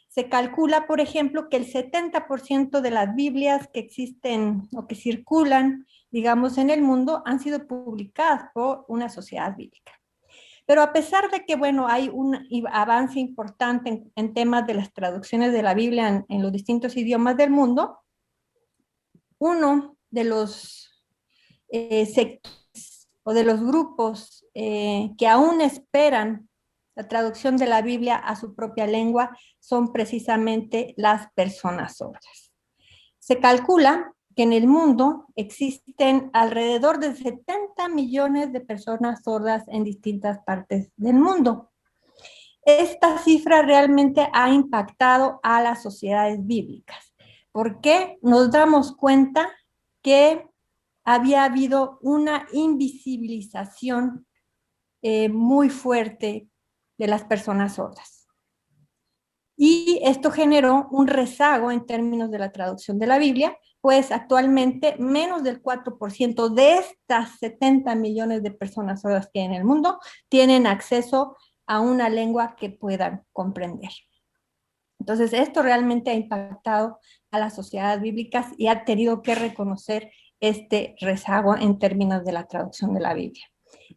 Se calcula, por ejemplo, que el 70% de las Biblias que existen o que circulan, digamos, en el mundo han sido publicadas por una sociedad bíblica. Pero a pesar de que, bueno, hay un avance importante en temas de las traducciones de la Biblia en los distintos idiomas del mundo, uno de los sectores o de los grupos que aún esperan la traducción de la Biblia a su propia lengua son precisamente las personas sordas. Se calcula que en el mundo existen alrededor de 70 millones de personas sordas en distintas partes del mundo. esta cifra realmente ha impactado a las sociedades bíblicas, porque nos damos cuenta que había habido una invisibilización muy fuerte de las personas sordas. Y esto generó un rezago en términos de la traducción de la Biblia, pues actualmente menos del 4% de estas 70 millones de personas sordas que hay en el mundo tienen acceso a una lengua que puedan comprender. Entonces, esto realmente ha impactado a las sociedades bíblicas y ha tenido que reconocer este rezago en términos de la traducción de la Biblia.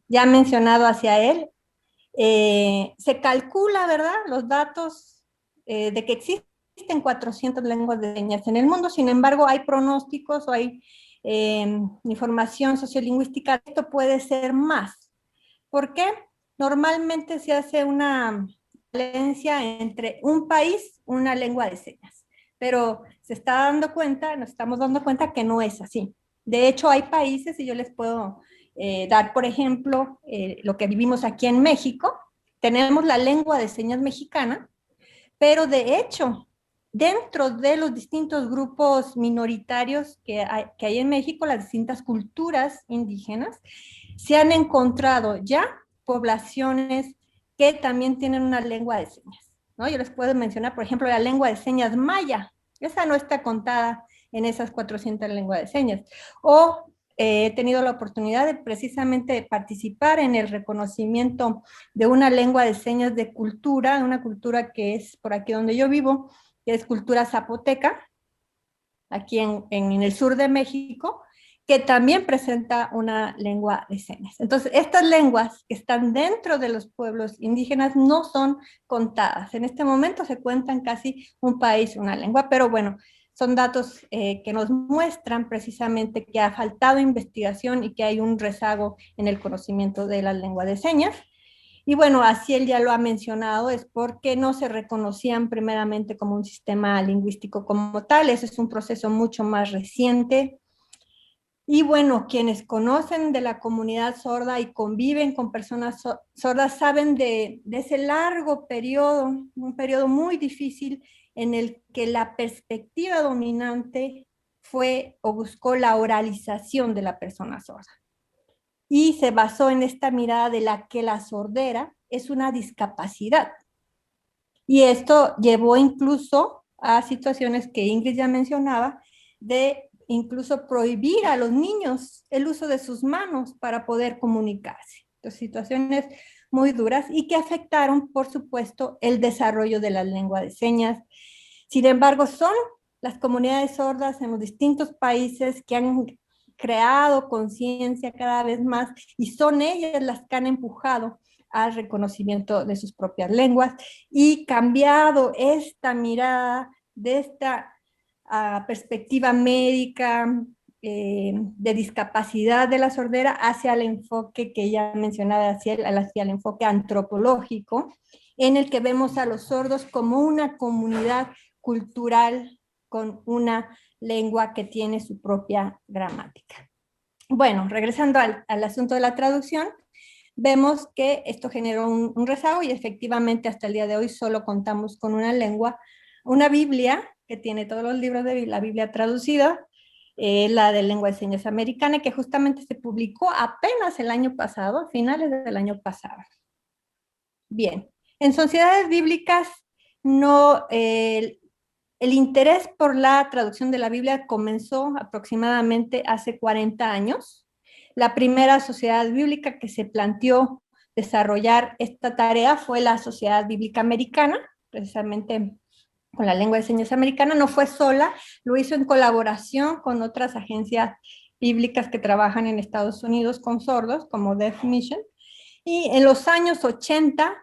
Ya mencionado hacia él, se calcula, ¿verdad?, los datos de que existen 400 lenguas de señas en el mundo. Sin embargo, hay pronósticos o hay información sociolingüística, esto puede ser más. ¿Por qué? Normalmente se hace una diferencia entre un país, una lengua de señas, pero nos estamos dando cuenta que no es así. De hecho, hay países, y yo les puedo dar, por ejemplo, lo que vivimos aquí en México, tenemos la lengua de señas mexicana, pero de hecho, dentro de los distintos grupos minoritarios que hay en México, las distintas culturas indígenas, se han encontrado ya poblaciones que también tienen una lengua de señas, ¿no? Yo les puedo mencionar, por ejemplo, la lengua de señas maya. Esa no está contada en esas 400 lenguas de señas. O he tenido la oportunidad de precisamente participar en el reconocimiento de una lengua de señas de cultura, una cultura que es por aquí donde yo vivo, que es cultura zapoteca, aquí en el sur de México, que también presenta una lengua de señas. Entonces, estas lenguas que están dentro de los pueblos indígenas no son contadas. En este momento se cuentan casi un país, una lengua, pero bueno, son datos que nos muestran precisamente que ha faltado investigación y que hay un rezago en el conocimiento de la lengua de señas. Y bueno, así él ya lo ha mencionado, es porque no se reconocían primeramente como un sistema lingüístico como tal. Ese es un proceso mucho más reciente. Y bueno, quienes conocen de la comunidad sorda y conviven con personas sordas saben de ese largo periodo, un periodo muy difícil en el que la perspectiva dominante fue o buscó la oralización de la persona sorda. Y se basó en esta mirada de la que la sordera es una discapacidad. Y esto llevó incluso a situaciones que Ingrid ya mencionaba, de incluso prohibir a los niños el uso de sus manos para poder comunicarse. Entonces, situaciones muy duras y que afectaron, por supuesto, el desarrollo de la lengua de señas. Sin embargo, son las comunidades sordas en los distintos países que han creado conciencia cada vez más y son ellas las que han empujado al reconocimiento de sus propias lenguas y cambiado esta mirada de esta perspectiva médica de discapacidad de la sordera hacia el enfoque que ya mencionaba, hacia el enfoque antropológico, en el que vemos a los sordos como una comunidad cultural con una lengua que tiene su propia gramática. Bueno, regresando al asunto de la traducción, vemos que esto generó un rezago y efectivamente hasta el día de hoy solo contamos con una lengua, una Biblia que tiene todos los libros de la Biblia traducida, la de lengua de señas americana, que justamente se publicó apenas el año pasado, a finales del año pasado. Bien, en sociedades bíblicas no, el interés por la traducción de la Biblia comenzó aproximadamente hace 40 años. La primera sociedad bíblica que se planteó desarrollar esta tarea fue la Sociedad Bíblica Americana, precisamente con la lengua de señas americana. No fue sola, lo hizo en colaboración con otras agencias bíblicas que trabajan en Estados Unidos con sordos, como Deaf Mission. Y en los años 80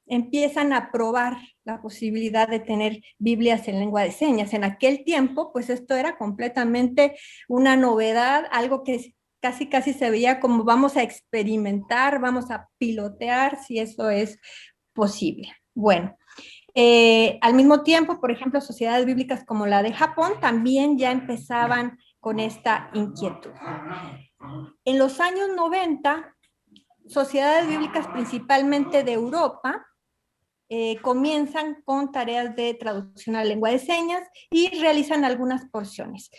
empiezan a probar la posibilidad de tener Biblias en lengua de señas. En aquel tiempo, pues esto era completamente una novedad, algo que casi se veía como vamos a experimentar, vamos a pilotear si eso es posible. Bueno, al mismo tiempo, por ejemplo, sociedades bíblicas como la de Japón también ya empezaban con esta inquietud. En los años 90, sociedades bíblicas principalmente de Europa comienzan con tareas de traducción a lengua de señas y realizan algunas porciones,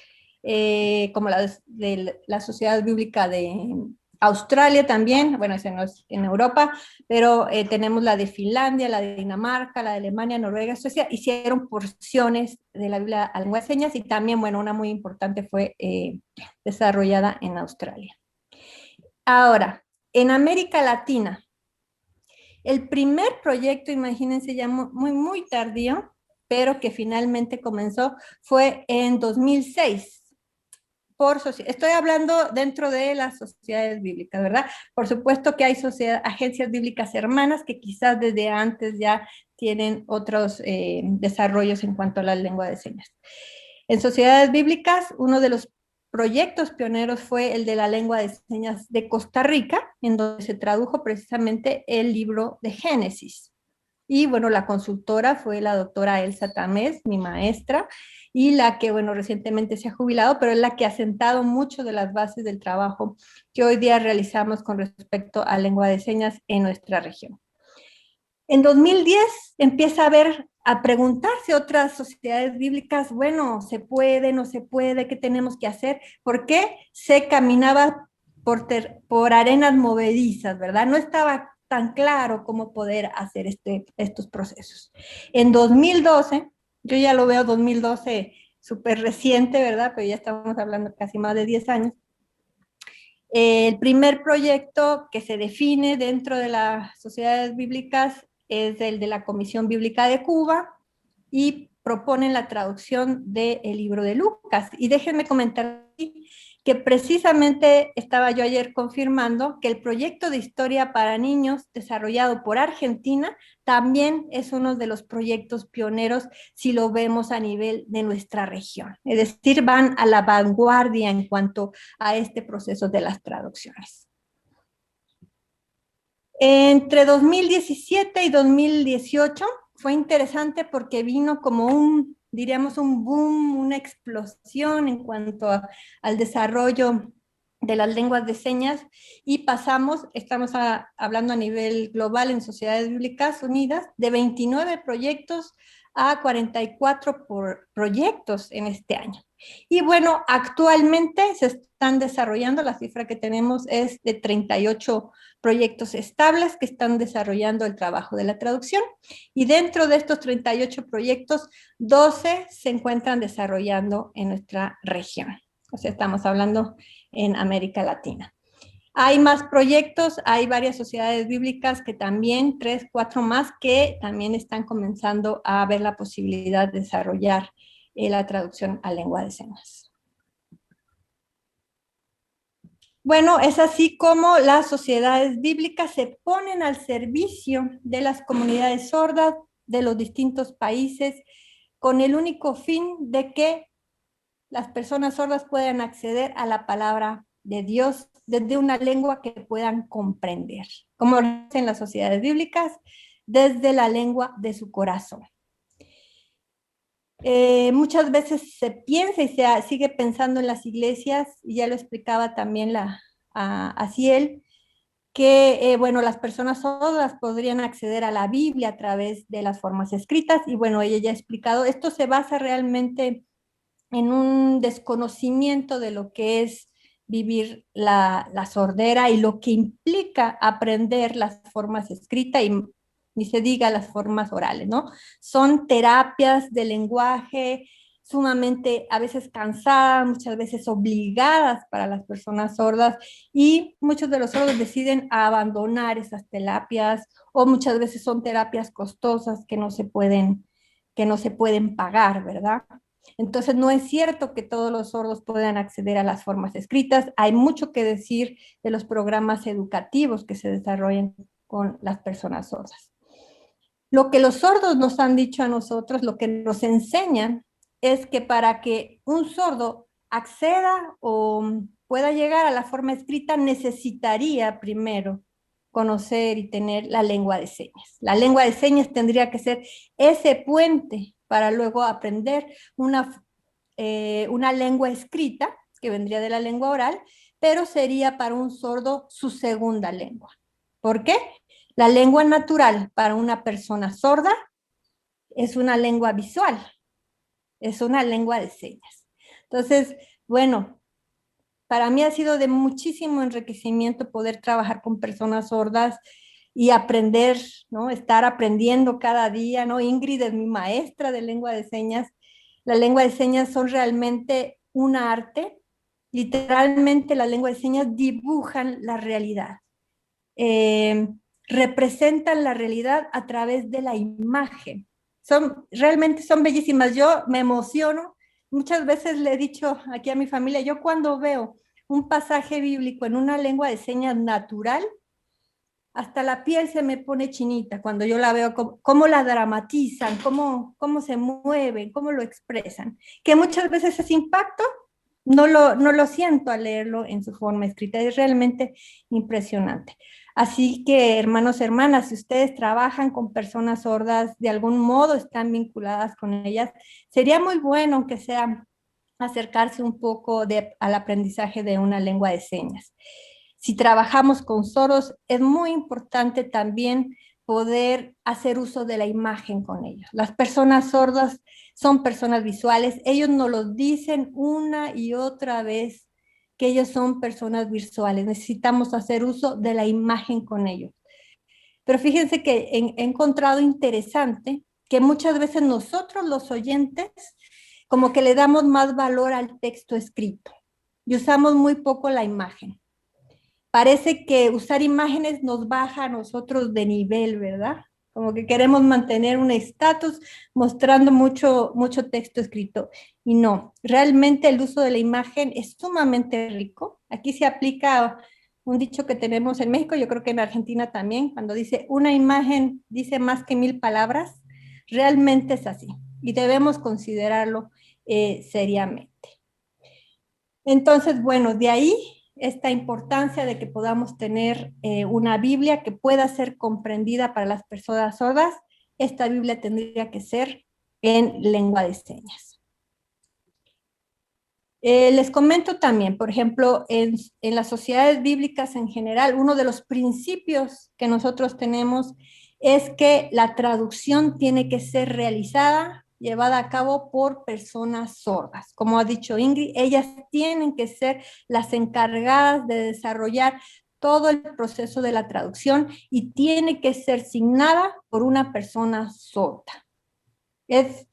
como la de la Sociedad Bíblica de Australia también, bueno, ese no es en Europa, pero tenemos la de Finlandia, la de Dinamarca, la de Alemania, Noruega, Suecia, hicieron porciones de la Biblia a lengua de señas, y también, bueno, una muy importante fue desarrollada en Australia. Ahora, en América Latina, el primer proyecto, imagínense, ya muy tardío, pero que finalmente comenzó, fue en 2006. Estoy hablando dentro de las sociedades bíblicas, ¿verdad? Por supuesto que hay agencias bíblicas hermanas que quizás desde antes ya tienen otros desarrollos en cuanto a la lengua de señas. En sociedades bíblicas, uno de los proyectos pioneros fue el de la lengua de señas de Costa Rica, en donde se tradujo precisamente el libro de Génesis. Y bueno, la consultora fue la doctora Elsa Tamés, mi maestra, y la que, bueno, recientemente se ha jubilado, pero es la que ha sentado mucho de las bases del trabajo que hoy día realizamos con respecto a lengua de señas en nuestra región. En 2010 empieza a preguntarse otras sociedades bíblicas, bueno, ¿se puede, no se puede? ¿Qué tenemos que hacer? ¿Por qué se caminaba por arenas movedizas, verdad? No estaba tan claro cómo poder hacer estos procesos. En 2012, yo ya lo veo 2012 súper reciente, ¿verdad? Pero ya estamos hablando casi más de 10 años. El primer proyecto que se define dentro de las sociedades bíblicas es el de la Comisión Bíblica de Cuba, y proponen la traducción del libro de Lucas. Y déjenme comentar que precisamente estaba yo ayer confirmando que el proyecto de historia para niños desarrollado por Argentina también es uno de los proyectos pioneros si lo vemos a nivel de nuestra región. Es decir, van a la vanguardia en cuanto a este proceso de las traducciones. Entre 2017 y 2018 fue interesante porque vino como diríamos, un boom, una explosión en cuanto al desarrollo de las lenguas de señas, y estamos hablando a nivel global en Sociedades Bíblicas Unidas, de 29 proyectos a 44 proyectos en este año. Y bueno, actualmente se están desarrollando, la cifra que tenemos es de 38 proyectos estables que están desarrollando el trabajo de la traducción, y dentro de estos 38 proyectos, 12 se encuentran desarrollando en nuestra región. O sea, estamos hablando en América Latina. Hay más proyectos, hay varias sociedades bíblicas que también, 3, 4 más, que también están comenzando a ver la posibilidad de desarrollar la traducción a lengua de señas. Bueno, es así como las sociedades bíblicas se ponen al servicio de las comunidades sordas de los distintos países, con el único fin de que las personas sordas puedan acceder a la palabra de Dios desde una lengua que puedan comprender, como lo hacen las sociedades bíblicas, desde la lengua de su corazón. Muchas veces se piensa y se sigue pensando en las iglesias, y ya lo explicaba también a Ciel, que bueno, las personas sordas podrían acceder a la Biblia a través de las formas escritas, y bueno, ella ya ha explicado, esto se basa realmente en un desconocimiento de lo que es vivir la sordera y lo que implica aprender las formas escritas, y ni se diga las formas orales, ¿no? Son terapias de lenguaje sumamente a veces cansadas, muchas veces obligadas para las personas sordas, y muchos de los sordos deciden abandonar esas terapias, o muchas veces son terapias costosas que no se pueden pagar, ¿verdad? Entonces, no es cierto que todos los sordos puedan acceder a las formas escritas. Hay mucho que decir de los programas educativos que se desarrollan con las personas sordas. Lo que los sordos nos han dicho a nosotros, lo que nos enseñan, es que para que un sordo acceda o pueda llegar a la forma escrita, necesitaría primero conocer y tener la lengua de señas. La lengua de señas tendría que ser ese puente para luego aprender una lengua escrita, que vendría de la lengua oral, pero sería para un sordo su segunda lengua. ¿Por qué? La lengua natural para una persona sorda es una lengua visual, es una lengua de señas. Entonces, bueno, para mí ha sido de muchísimo enriquecimiento poder trabajar con personas sordas y aprender, ¿no? Estar aprendiendo cada día, ¿no? Ingrid es mi maestra de lengua de señas. La lengua de señas son realmente un arte. Literalmente la lengua de señas dibujan la realidad. Eh, Representan la realidad a través de la imagen. Realmente son bellísimas. Yo me emociono. Muchas veces le he dicho aquí a mi familia, yo cuando veo un pasaje bíblico en una lengua de señas natural, hasta la piel se me pone chinita cuando yo la veo, cómo la dramatizan, cómo se mueven, cómo lo expresan. Que muchas veces ese impacto no lo siento al leerlo en su forma escrita. Es realmente impresionante. Así que, hermanos, hermanas, si ustedes trabajan con personas sordas, de algún modo están vinculadas con ellas, sería muy bueno, aunque sea, acercarse un poco al aprendizaje de una lengua de señas. Si trabajamos con sordos, es muy importante también poder hacer uso de la imagen con ellos. Las personas sordas son personas visuales, ellos nos lo dicen una y otra vez que ellos son personas visuales, necesitamos hacer uso de la imagen con ellos. Pero fíjense que he encontrado interesante que muchas veces nosotros los oyentes como que le damos más valor al texto escrito y usamos muy poco la imagen. Parece que usar imágenes nos baja a nosotros de nivel, ¿verdad? Como que queremos mantener un estatus mostrando mucho texto escrito. Y no, realmente el uso de la imagen es sumamente rico. Aquí se aplica un dicho que tenemos en México, yo creo que en Argentina también, cuando dice una imagen dice más que 1000 palabras, realmente es así. Y debemos considerarlo seriamente. Entonces, bueno, de ahí esta importancia de que podamos tener una Biblia que pueda ser comprendida para las personas sordas. Esta Biblia tendría que ser en lengua de señas. Les comento también, por ejemplo, en las sociedades bíblicas en general, uno de los principios que nosotros tenemos es que la traducción tiene que ser realizada, llevada a cabo por personas sordas. Como ha dicho Ingrid, ellas tienen que ser las encargadas de desarrollar todo el proceso de la traducción y tiene que ser signada por una persona sorda. Es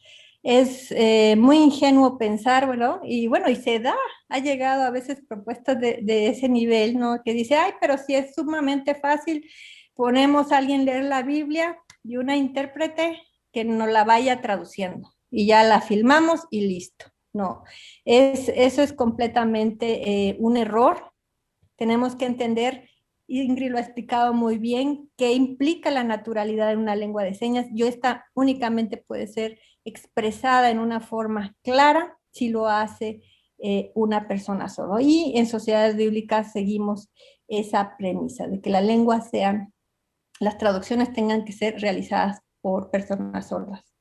muy ingenuo pensar, bueno, y bueno, y se da, ha llegado a veces propuestas de ese nivel, ¿no? Que dice, ay, pero si es sumamente fácil, ponemos a alguien leer la Biblia y una intérprete que nos la vaya traduciendo y ya la filmamos y listo. No, eso es completamente un error. Tenemos que entender, Ingrid lo ha explicado muy bien, qué implica la naturalidad en una lengua de señas. Esta únicamente puede ser expresada en una forma clara si lo hace una persona sorda. Y en sociedades bíblicas seguimos esa premisa de que las traducciones tengan que ser realizadas por personas sordas.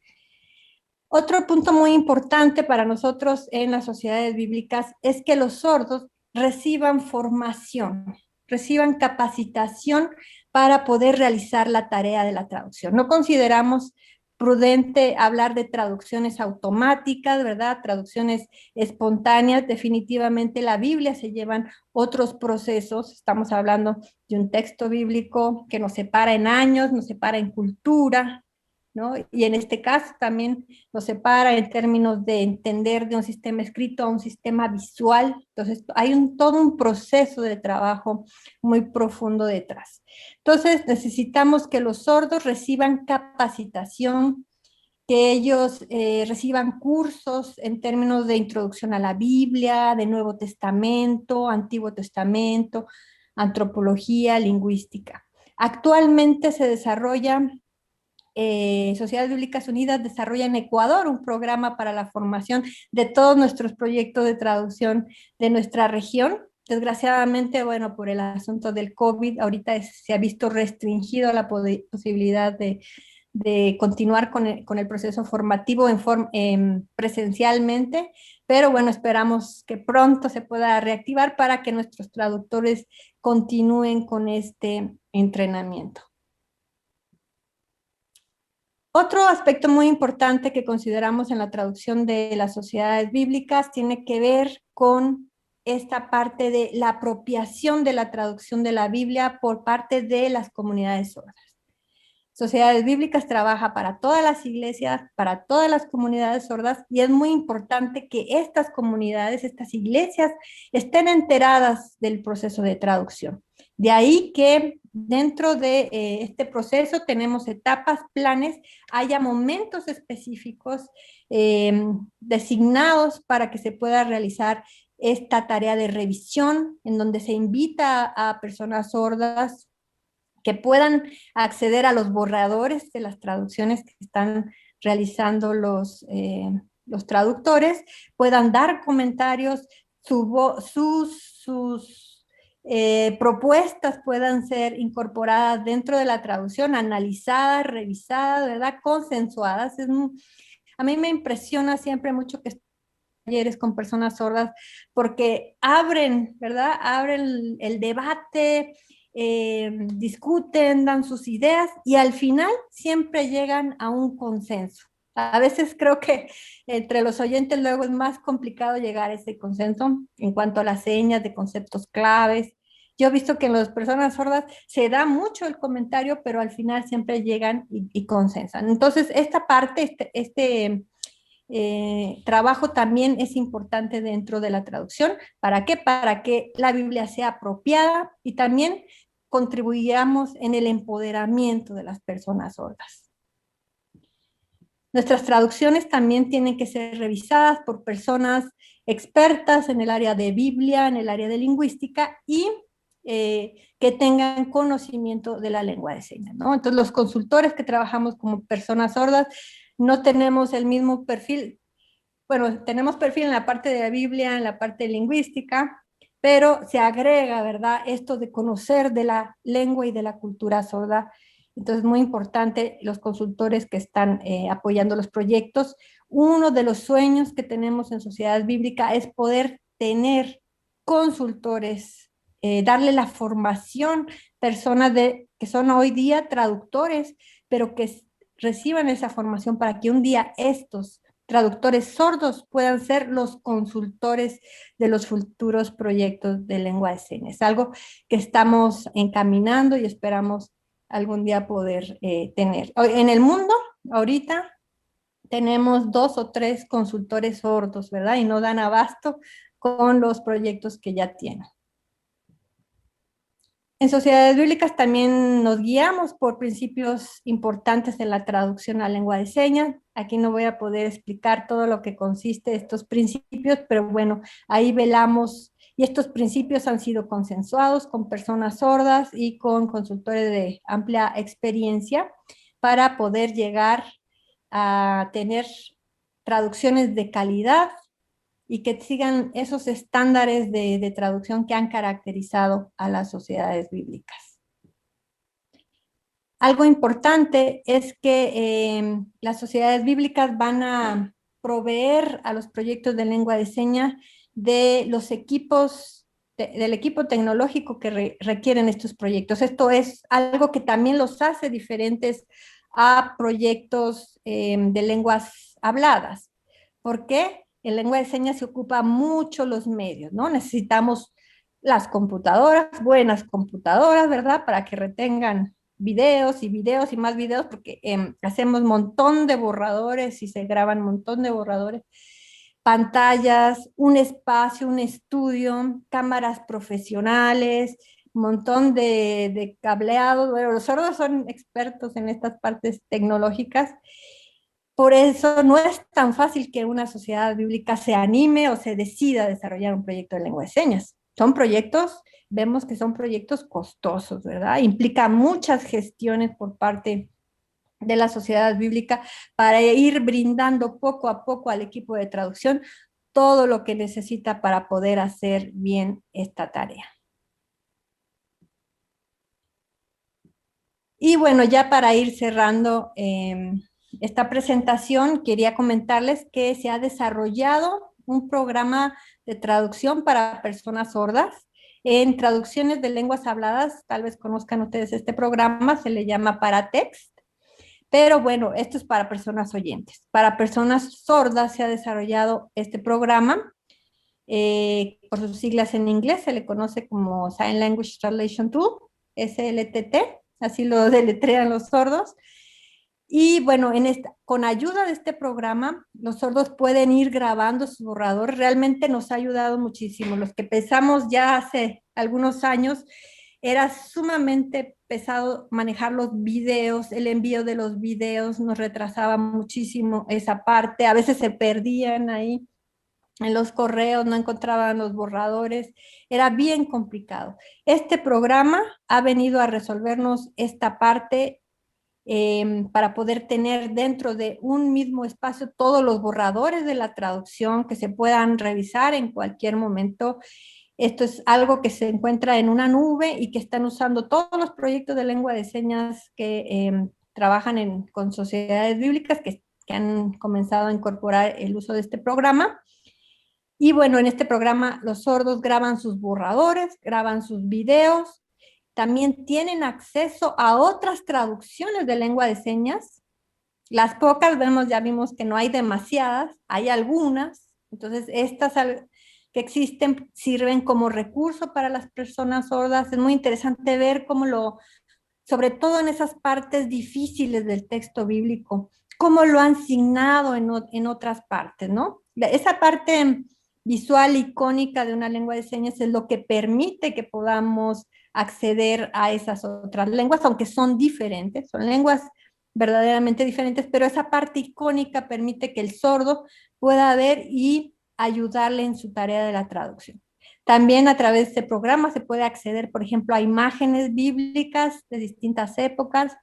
Otro punto muy importante para nosotros en las sociedades bíblicas es que los sordos reciban formación, reciban capacitación para poder realizar la tarea de la traducción. No consideramos prudente hablar de traducciones automáticas, ¿verdad? Traducciones espontáneas. Definitivamente la Biblia se llevan otros procesos. Estamos hablando de un texto bíblico que nos separa en años, nos separa en cultura, ¿no? Y en este caso también nos separa en términos de entender de un sistema escrito a un sistema visual. Entonces hay todo un proceso de trabajo muy profundo detrás. Entonces necesitamos que los sordos reciban capacitación, que ellos reciban cursos en términos de introducción a la Biblia, de Nuevo Testamento, Antiguo Testamento, antropología, lingüística. Actualmente se desarrolla Sociedades Bíblicas Unidas desarrolla en Ecuador un programa para la formación de todos nuestros proyectos de traducción de nuestra región. Desgraciadamente, bueno, por el asunto del COVID, ahorita se ha visto restringido la posibilidad de continuar con el proceso formativo presencialmente, pero bueno, esperamos que pronto se pueda reactivar para que nuestros traductores continúen con este entrenamiento. Otro aspecto muy importante que consideramos en la traducción de las sociedades bíblicas tiene que ver con esta parte de la apropiación de la traducción de la Biblia por parte de las comunidades sordas. Sociedades Bíblicas trabaja para todas las iglesias, para todas las comunidades sordas, y es muy importante que estas comunidades, estas iglesias, estén enteradas del proceso de traducción. De ahí que dentro de este proceso tenemos etapas, planes, haya momentos específicos designados para que se pueda realizar esta tarea de revisión, en donde se invita a personas sordas que puedan acceder a los borradores de las traducciones que están realizando los traductores, puedan dar comentarios, sus propuestas puedan ser incorporadas dentro de la traducción, analizadas, revisadas, ¿verdad? Consensuadas. A mí me impresiona siempre mucho que talleres con personas sordas porque abren, ¿verdad? Abren el debate, discuten, dan sus ideas y al final siempre llegan a un consenso. A veces creo que entre los oyentes luego es más complicado llegar a ese consenso en cuanto a las señas de conceptos claves. Yo he visto que en las personas sordas se da mucho el comentario, pero al final siempre llegan y consensan. Entonces, esta parte, trabajo también es importante dentro de la traducción. ¿Para qué? Para que la Biblia sea apropiada y también contribuyamos en el empoderamiento de las personas sordas. Nuestras traducciones también tienen que ser revisadas por personas expertas en el área de Biblia, en el área de lingüística y que tengan conocimiento de la lengua de señas, ¿no? Entonces los consultores que trabajamos como personas sordas no tenemos el mismo perfil. Bueno, tenemos perfil en la parte de la Biblia, en la parte lingüística, pero se agrega, ¿verdad?, esto de conocer de la lengua y de la cultura sorda. Entonces, muy importante los consultores que están apoyando los proyectos. Uno de los sueños que tenemos en Sociedad Bíblica es poder tener consultores, darle la formación, personas que son hoy día traductores, pero que reciban esa formación para que un día estos traductores sordos puedan ser los consultores de los futuros proyectos de lengua de señas. Algo que estamos encaminando y esperamos algún día poder tener. En el mundo, ahorita, tenemos 2 o 3 consultores sordos, ¿verdad? Y no dan abasto con los proyectos que ya tienen. En Sociedades Bíblicas también nos guiamos por principios importantes en la traducción a lengua de señas. Aquí no voy a poder explicar todo lo que consiste estos principios, pero bueno, ahí velamos y estos principios han sido consensuados con personas sordas y con consultores de amplia experiencia para poder llegar a tener traducciones de calidad y que sigan esos estándares de traducción que han caracterizado a las sociedades bíblicas. Algo importante es que las sociedades bíblicas van a proveer a los proyectos de lengua de señas de los equipos, del equipo tecnológico que requieren estos proyectos. Esto es algo que también los hace diferentes a proyectos de lenguas habladas. ¿Por qué? En lengua de señas se ocupa mucho los medios, ¿no? Necesitamos las computadoras, buenas computadoras, ¿verdad? Para que retengan videos y más videos, porque hacemos un montón de borradores y se graban un montón de borradores, pantallas, un espacio, un estudio, cámaras profesionales, un montón de cableados. Bueno, los sordos son expertos en estas partes tecnológicas. Por eso no es tan fácil que una sociedad bíblica se anime o se decida a desarrollar un proyecto de lengua de señas. Son proyectos, vemos que son proyectos costosos, ¿verdad? Implica muchas gestiones por parte de la sociedad bíblica para ir brindando poco a poco al equipo de traducción todo lo que necesita para poder hacer bien esta tarea. Y bueno, ya para ir cerrando esta presentación, quería comentarles que se ha desarrollado un programa de traducción para personas sordas. En traducciones de lenguas habladas, tal vez conozcan ustedes este programa, se le llama Paratext. Pero bueno, esto es para personas oyentes. Para personas sordas se ha desarrollado este programa, por sus siglas en inglés, se le conoce como Sign Language Translation Tool, SLTT, así lo deletrean los sordos. Y bueno, con ayuda de este programa, los sordos pueden ir grabando sus borradores. Realmente nos ha ayudado muchísimo. Los que empezamos ya hace algunos años, era sumamente pesado manejar los videos, el envío de los videos nos retrasaba muchísimo esa parte. A veces se perdían ahí en los correos, no encontraban los borradores. Era bien complicado. Este programa ha venido a resolvernos esta parte, para poder tener dentro de un mismo espacio todos los borradores de la traducción que se puedan revisar en cualquier momento. Esto es algo que se encuentra en una nube y que están usando todos los proyectos de lengua de señas que trabajan con sociedades bíblicas que han comenzado a incorporar el uso de este programa. Y bueno, en este programa los sordos graban sus borradores, graban sus videos, también tienen acceso a otras traducciones de lengua de señas. Las pocas, ya vimos que no hay demasiadas, hay algunas. Entonces, estas que existen sirven como recurso para las personas sordas. Es muy interesante ver sobre todo en esas partes difíciles del texto bíblico, cómo lo han signado en otras partes, ¿no? Esa parte visual icónica de una lengua de señas es lo que permite que podamos acceder a esas otras lenguas, aunque son diferentes, son lenguas verdaderamente diferentes, pero esa parte icónica permite que el sordo pueda ver y ayudarle en su tarea de la traducción. También a través de este programa se puede acceder, por ejemplo, a imágenes bíblicas de distintas épocas,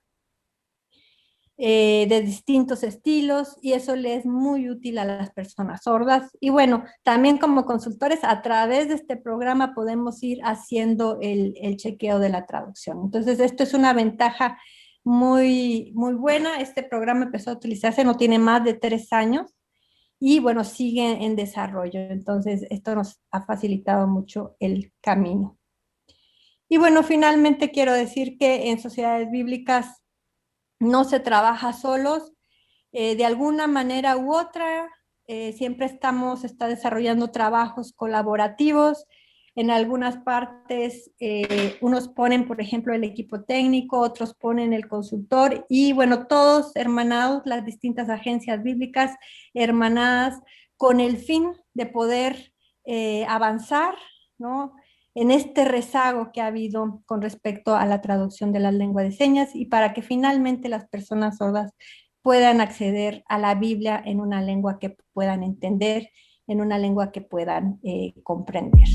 de distintos estilos, y eso le es muy útil a las personas sordas. Y bueno, también como consultores, a través de este programa podemos ir haciendo el chequeo de la traducción. Entonces, esto es una ventaja muy, muy buena. Este programa empezó a utilizarse, no tiene más de 3 años, y bueno, sigue en desarrollo. Entonces, esto nos ha facilitado mucho el camino. Y bueno, finalmente quiero decir que en sociedades bíblicas no se trabaja solos, de alguna manera u otra, siempre está desarrollando trabajos colaborativos. En algunas partes, unos ponen, por ejemplo, el equipo técnico, otros ponen el consultor, y bueno, todos hermanados, las distintas agencias bíblicas hermanadas, con el fin de poder avanzar, ¿no?, en este rezago que ha habido con respecto a la traducción de la lengua de señas, y para que finalmente las personas sordas puedan acceder a la Biblia en una lengua que puedan entender, en una lengua que puedan comprender.